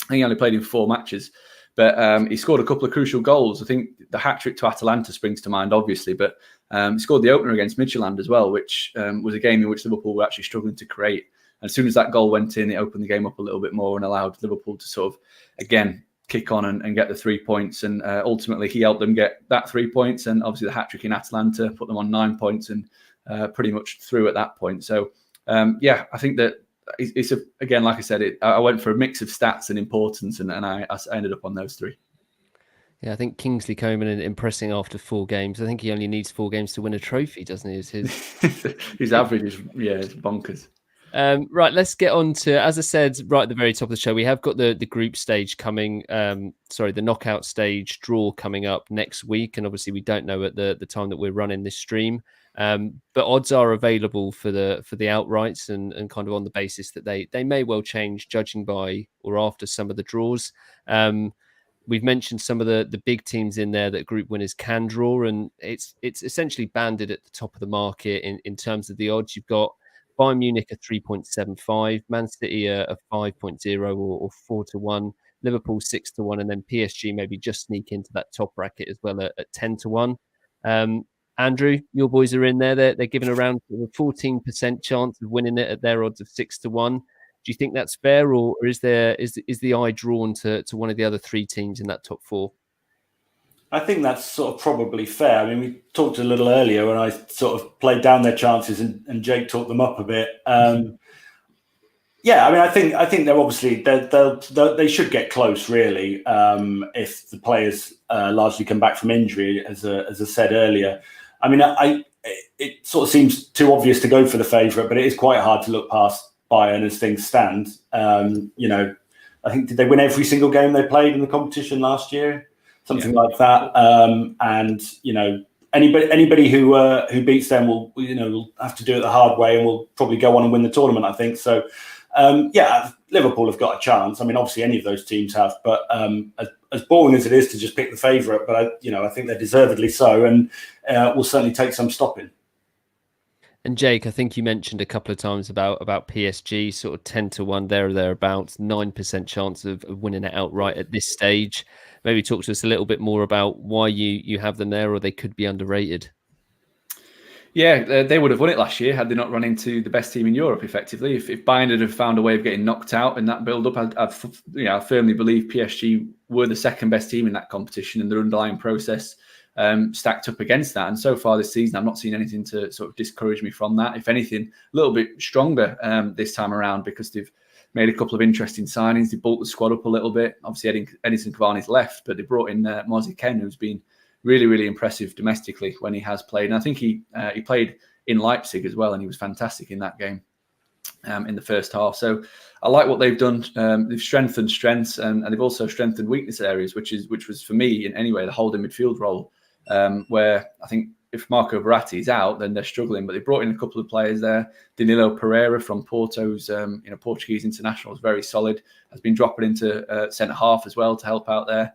he only played in 4 matches, but he scored a couple of crucial goals. I think the hat-trick to Atalanta springs to mind, obviously, but he scored the opener against Midtjylland as well, which was a game in which Liverpool were actually struggling to create. And as soon as that goal went in, it opened the game up a little bit more and allowed Liverpool to sort of, again, kick on and get the 3 points. And ultimately, he helped them get that 3 points. And obviously, the hat-trick in Atalanta put them on 9 points and pretty much through at that point. So, I think that it's again, like I said, I went for a mix of stats and importance, and I ended up on those 3. Yeah, I think Kingsley Coleman impressing after 4 games. I think he only needs 4 games to win a trophy, doesn't he? His average is it's bonkers. Right, let's get on to, as I said right at the very top of the show, we have got the group stage coming, the knockout stage draw coming up next week. And obviously we don't know at the time that we're running this stream. But odds are available for the outrights and kind of on the basis that they may well change judging by or after some of the draws. We've mentioned some of the big teams in there that group winners can draw, and it's essentially banded at the top of the market in terms of the odds. You've got Bayern Munich at 3.75, Man City a 5.0 or 4-1, Liverpool 6-1, and then PSG maybe just sneak into that top bracket as well at 10-1. Andrew, your boys are in there. They're given around a 14% chance of winning it at their odds of 6-1. Do you think that's fair, or is the eye drawn to one of the other three teams in that top four? I think that's sort of probably fair. I mean, we talked a little earlier when I sort of played down their chances and Jake talked them up a bit. Yeah, I mean, I think they're obviously they should get close, really, if the players largely come back from injury, as I said earlier. I mean, it sort of seems too obvious to go for the favourite, but it is quite hard to look past Bayern as things stand. I think, did they win every single game they played in the competition last year? Something like that. And anybody who beats them will have to do it the hard way and will probably go on and win the tournament, I think. So Liverpool have got a chance. I mean, obviously any of those teams have, but as boring as it is to just pick the favourite, but I think they're deservedly so, and will certainly take some stopping. And Jake, I think you mentioned a couple of times about PSG, sort of 10-1 there or thereabouts, 9% chance of winning it outright at this stage. Maybe talk to us a little bit more about why you have them there, or they could be underrated. Yeah, they would have won it last year had they not run into the best team in Europe, effectively. If Bayern had found a way of getting knocked out in that build-up, I firmly believe PSG were the second best team in that competition, and their underlying process stacked up against that. And so far this season, I've not seen anything to sort of discourage me from that. If anything, a little bit stronger this time around, because they've made a couple of interesting signings. They bulked the squad up a little bit. Obviously, Edinson Cavani's left, but they brought in Moise Kean, who's been really, really impressive domestically when he has played. And I think he played in Leipzig as well, and he was fantastic in that game in the first half. So I like what they've done. They've strengthened strengths, and they've also strengthened weakness areas, which was for me in any way the holding midfield role, where I think if Marco Verratti is out, then they're struggling. But they brought in a couple of players there. Danilo Pereira from Porto's Portuguese international is very solid. Has been dropping into centre half as well to help out there.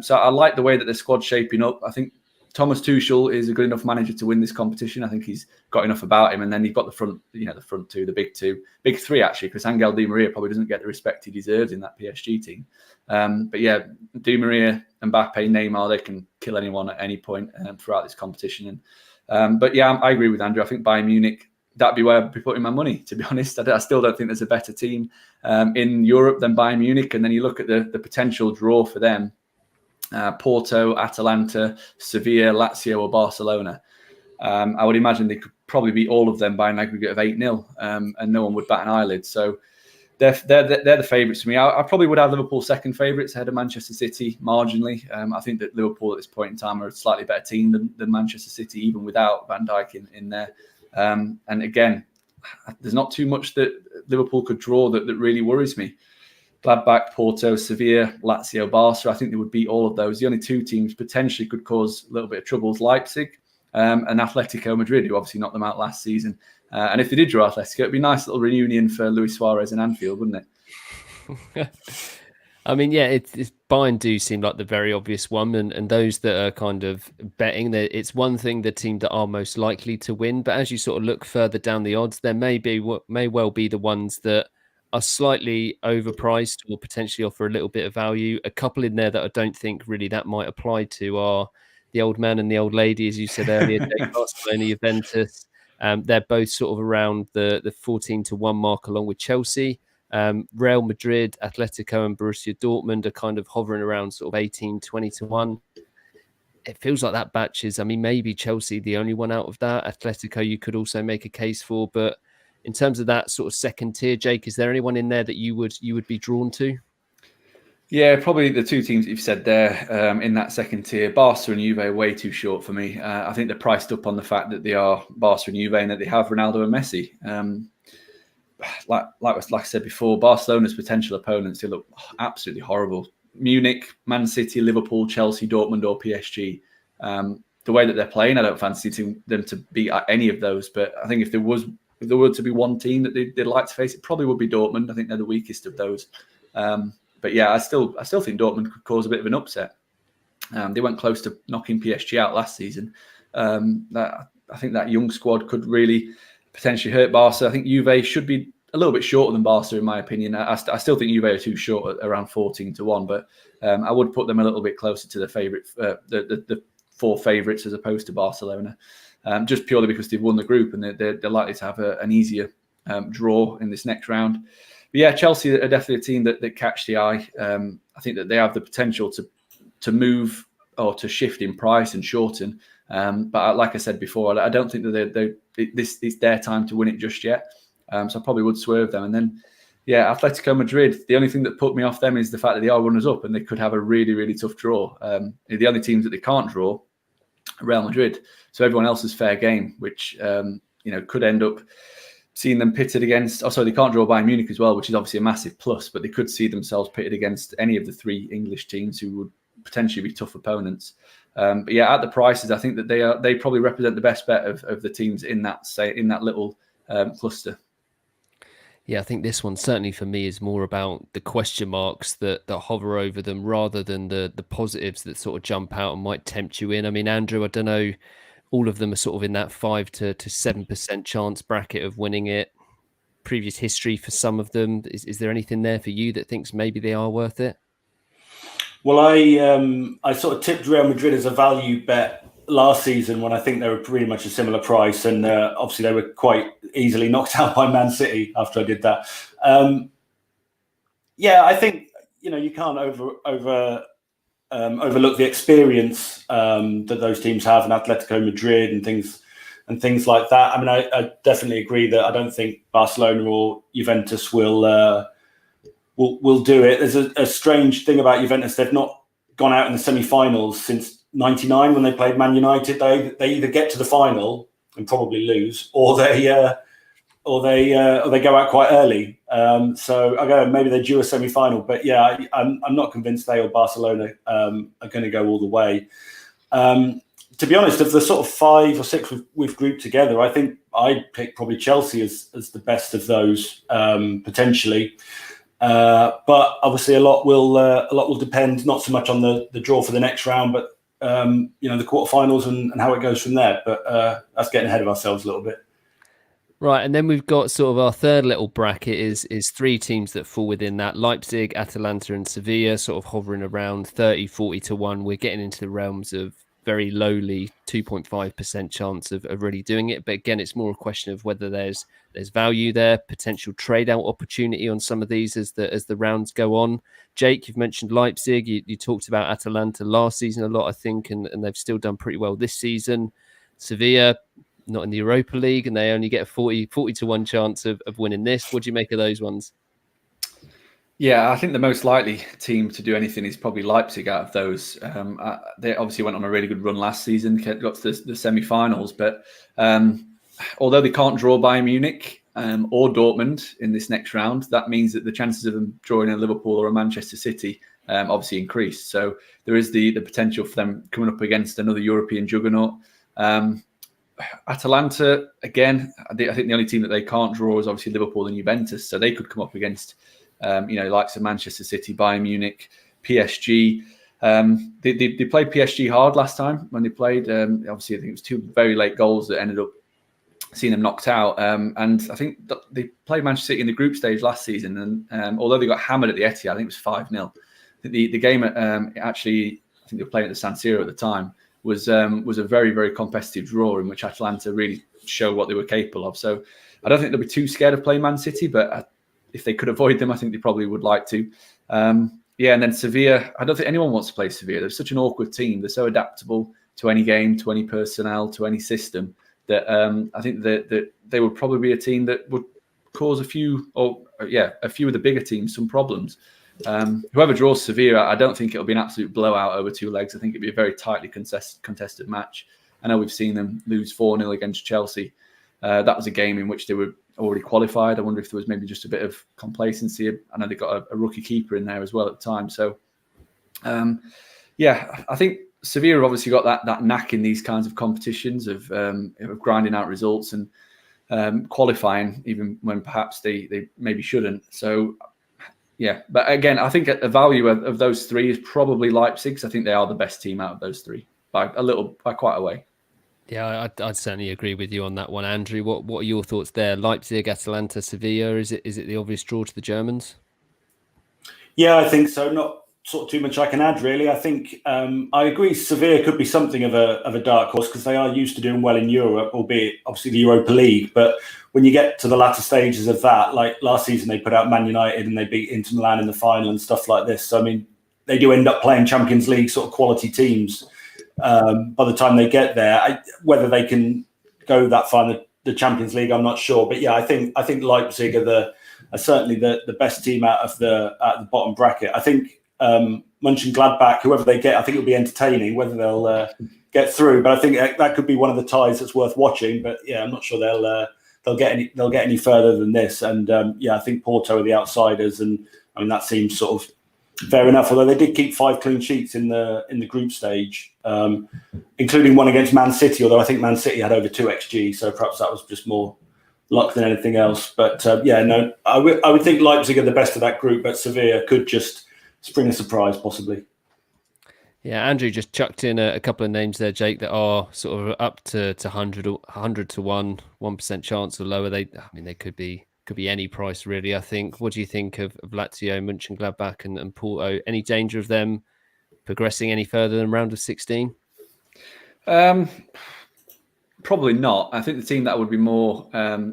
So I like the way that the squad's shaping up. I think Thomas Tuchel is a good enough manager to win this competition. I think he's got enough about him. And then you've got the front two, the big three actually, because Angel Di Maria probably doesn't get the respect he deserves in that PSG team. But yeah, Di Maria, Mbappe, Neymar, they can kill anyone at any point throughout this competition. But yeah, I agree with Andrew. I think Bayern Munich, that'd be where I'd be putting my money, to be honest. I still don't think there's a better team in Europe than Bayern Munich. And then you look at the potential draw for them. Porto, Atalanta, Sevilla, Lazio or Barcelona. I would imagine they could probably beat all of them by an aggregate of 8-0 and no one would bat an eyelid. So they're the favourites for me. I probably would have Liverpool second favourites ahead of Manchester City marginally. I think that Liverpool at this point in time are a slightly better team than Manchester City, even without Van Dijk in there. And again, there's not too much that Liverpool could draw that really worries me. Gladbach, Porto, Sevilla, Lazio, Barca. I think they would beat all of those. The only two teams potentially could cause a little bit of trouble is Leipzig and Atletico Madrid, who obviously knocked them out last season. And if they did draw Atletico, it'd be a nice little reunion for Luis Suarez and Anfield, wouldn't it? I mean, yeah, it's Bayern do seem like the very obvious one, and those that are kind of betting, that it's one thing the team that are most likely to win. But as you sort of look further down the odds, there may well be the ones that are slightly overpriced or potentially offer a little bit of value. A couple in there that I don't think really that might apply to are the old man and the old lady, as you said earlier, Barcelona, Juventus. They're both sort of around the 14-1 mark along with Chelsea. Real Madrid, Atletico and Borussia Dortmund are kind of hovering around sort of 18-20-1. It feels like that batch is, I mean, maybe Chelsea the only one out of that. Atletico you could also make a case for, but in terms of that sort of second tier, Jake, is there anyone in there that you would be drawn to? Yeah, probably the two teams that you've said there in that second tier. Barca and Juve are way too short for me. I think they're priced up on the fact that they are Barca and Juve and that they have Ronaldo and Messi. like I said before, Barcelona's potential opponents, they look absolutely horrible. Munich, Man City, Liverpool, Chelsea, Dortmund, or PSG. The way that they're playing, I don't fancy them to beat any of those. But I think if there were to be one team that they'd like to face, it probably would be Dortmund. I think they're the weakest of those. But yeah, I still think Dortmund could cause a bit of an upset. They went close to knocking PSG out last season. I think that young squad could really potentially hurt Barca. I think Juve should be a little bit shorter than Barca, in my opinion. I still think Juve are too short at around 14-1, but I would put them a little bit closer to the favourite, the four favourites as opposed to Barcelona, just purely because they've won the group and they're likely to have an easier draw in this next round. But yeah, Chelsea are definitely a team that catch the eye. I think that they have the potential to move or to shift in price and shorten. But like I said before, I don't think that this is their time to win it just yet. So I probably would swerve them. And then, yeah, Atletico Madrid, the only thing that put me off them is the fact that they are runners-up and they could have a really, really tough draw. The only teams that they can't draw are Real Madrid. So everyone else is fair game, which could end up seeing them pitted against... Oh, sorry, they can't draw Bayern Munich as well, which is obviously a massive plus, but they could see themselves pitted against any of the three English teams who would potentially be tough opponents. But yeah, at the prices, I think that they probably represent the best bet of the teams in that little cluster. Yeah, I think this one certainly for me is more about the question marks that hover over them rather than the positives that sort of jump out and might tempt you in. I mean, Andrew, I don't know, all of them are sort of in that 5 to 7% chance bracket of winning it. Previous history for some of them. Is there anything there for you that thinks maybe they are worth it? Well, I sort of tipped Real Madrid as a value bet last season when I think they were pretty much a similar price, and obviously they were quite easily knocked out by Man City after I did that. I think you can't overlook the experience that those teams have, and Atletico Madrid and things like that. I mean, I definitely agree that I don't think Barcelona or Juventus will do it. There's a strange thing about Juventus. They've not gone out in the semi-finals since '99 when they played Man United. They either get to the final and probably lose, or they go out quite early. So I go, maybe they're due a semi-final. But yeah, I'm not convinced they or Barcelona are going to go all the way. To be honest, of the sort of 5 or 6 we've grouped together, I think I'd pick probably Chelsea as the best of those potentially. But obviously a lot will depend not so much on the draw for the next round, but the quarterfinals and how it goes from there. But that's getting ahead of ourselves a little bit. Right, and then we've got sort of our third little bracket is 3 teams that fall within that: Leipzig, Atalanta, and Sevilla, sort of hovering around 30-40-1. We're getting into the realms of very lowly 2.5% chance of really doing it. But again, it's more a question of whether there's value there, potential trade out opportunity on some of these as the rounds go on. Jake, you've mentioned Leipzig. You talked about Atalanta last season a lot, I think, and they've still done pretty well this season. Sevilla, not in the Europa League, and they only get a 40-1 chance of winning this. What do you make of those ones? Yeah, I think the most likely team to do anything is probably Leipzig out of those. They obviously went on a really good run last season, got to the semi-finals, but although they can't draw Bayern Munich or Dortmund in this next round, that means that the chances of them drawing a Liverpool or a Manchester City obviously increase. So there is the potential for them coming up against another European juggernaut. Atalanta, again, I think the only team that they can't draw is obviously Liverpool and Juventus, so they could come up against likes of Manchester City, Bayern Munich, PSG. They played PSG hard last time when they played. Obviously, I think it was 2 very late goals that ended up seeing them knocked out. And I think they played Manchester City in the group stage last season, and although they got hammered at the Etihad, I think it was 5-0. I think the game actually, I think they were playing at the San Siro at the time, was a very, very competitive draw in which Atalanta really showed what they were capable of. So I don't think they'll be too scared of playing Man City, but if they could avoid them, I think they probably would like to. And then Sevilla, I don't think anyone wants to play Sevilla. They're such an awkward team. They're so adaptable to any game, to any personnel, to any system, that I think that they would probably be a team that would cause a few of the bigger teams some problems. Whoever draws Sevilla, I don't think it'll be an absolute blowout over 2 legs. I think it'll be a very tightly contested match. I know we've seen them lose 4-0 against Chelsea. That was a game in which they were already qualified. I wonder if there was maybe just a bit of complacency. I know they got a rookie keeper in there as well at the time. So, I think Sevilla have obviously got that knack in these kinds of competitions of grinding out results and qualifying, even when perhaps they maybe shouldn't. So, yeah. But again, I think the value of those three is probably Leipzig, because I think they are the best team out of those three by quite a way. Yeah, I'd certainly agree with you on that one, Andrew. What are your thoughts there? Leipzig, Atalanta, Sevilla. Is it the obvious draw to the Germans? Yeah, I think so. Not sort of too much I can add, really. I think I agree. Sevilla could be something of a dark horse, because they are used to doing well in Europe, albeit obviously the Europa League. But when you get to the latter stages of that, like last season, they put out Man United and they beat Inter Milan in the final and stuff like this. So I mean, they do end up playing Champions League sort of quality teams. By the time they get there, whether they can go that far in the Champions League, I'm not sure. But yeah, I think Leipzig are certainly the best team out of the bottom bracket. I think Mönchengladbach, whoever they get, I think it'll be entertaining. Whether they'll get through, but I think that could be one of the ties that's worth watching. But yeah, I'm not sure they'll get any further than this. And I think Porto are the outsiders, and I mean that seems sort of fair enough, although they did keep 5 clean sheets in the group stage, including one against Man City, although I think Man City had over 2 XG, so perhaps that was just more luck than anything else. But I would think Leipzig are the best of that group, but Sevilla could just spring a surprise, possibly. Yeah, Andrew just chucked in a couple of names there, Jake, that are sort of up to 100 to 1% chance or lower. They could be any price, really, I think. What do you think of Lazio, Mönchengladbach and Porto? Any danger of them progressing any further than round of 16? Probably not. I think the team that I would be more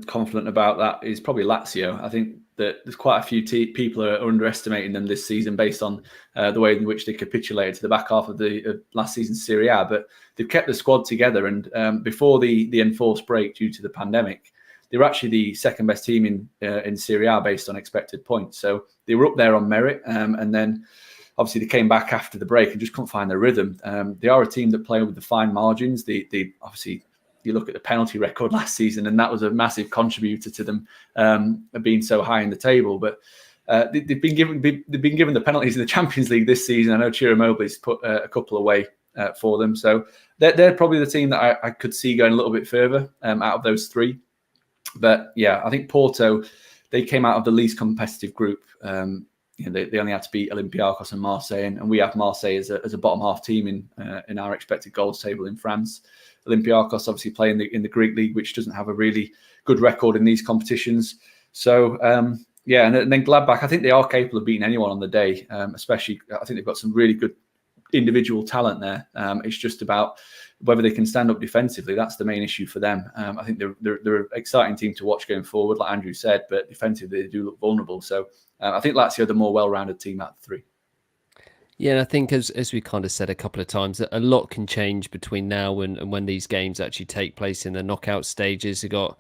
confident about that is probably Lazio. I think that there's quite a few people are underestimating them this season based on the way in which they capitulated to the back half of the last season's Serie A. But they've kept the squad together, and before the enforced break due to the pandemic, they were actually the second best team in Serie A based on expected points. So they were up there on merit, and then obviously they came back after the break and just couldn't find their rhythm. They are a team that play with the fine margins. They obviously, you look at the penalty record last season, and that was a massive contributor to them being so high in the table. But they've been given the penalties in the Champions League this season. I know Ciro Immobile's put a couple away for them, so they're probably the team that I could see going a little bit further out of those three. But yeah, I think Porto, they came out of the least competitive group. They only had to beat Olympiacos and Marseille, and we have Marseille as a bottom half team in our expected goals table in France. Olympiacos obviously play in the Greek league, which doesn't have a really good record in these competitions. So and then Gladbach, I think they are capable of beating anyone on the day. Especially, I think they've got some really good individual talent there. It's just about whether they can stand up defensively. That's the main issue for them. I think they're an exciting team to watch going forward, like Andrew said, but defensively they do look vulnerable. So I think Lazio are the more well-rounded team out of the three. Yeah, and I think as we kind of said a couple of times, a lot can change between now and when these games actually take place in the knockout stages. We've got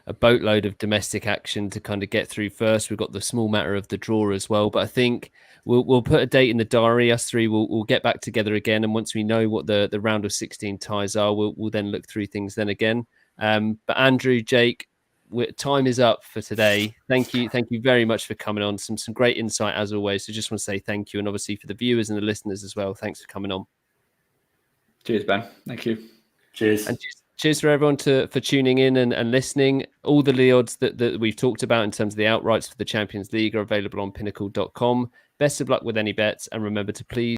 a boatload of domestic action to kind of get through first. We've got the small matter of the draw as well. But I think we'll put a date in the diary. Us three we'll get back together again, and once we know what the round of 16 ties are, we'll then look through things then again. But Andrew, Jake, time is up for today. Thank you very much for coming on. Some great insight as always. So just want to say thank you, and obviously for the viewers and the listeners as well. Thanks for coming on. Cheers, Ben. Thank you. Cheers. And cheers for everyone for tuning in and listening. All the odds that we've talked about in terms of the outrights for the Champions League are available on pinnacle.com. Best of luck with any bets, and remember to please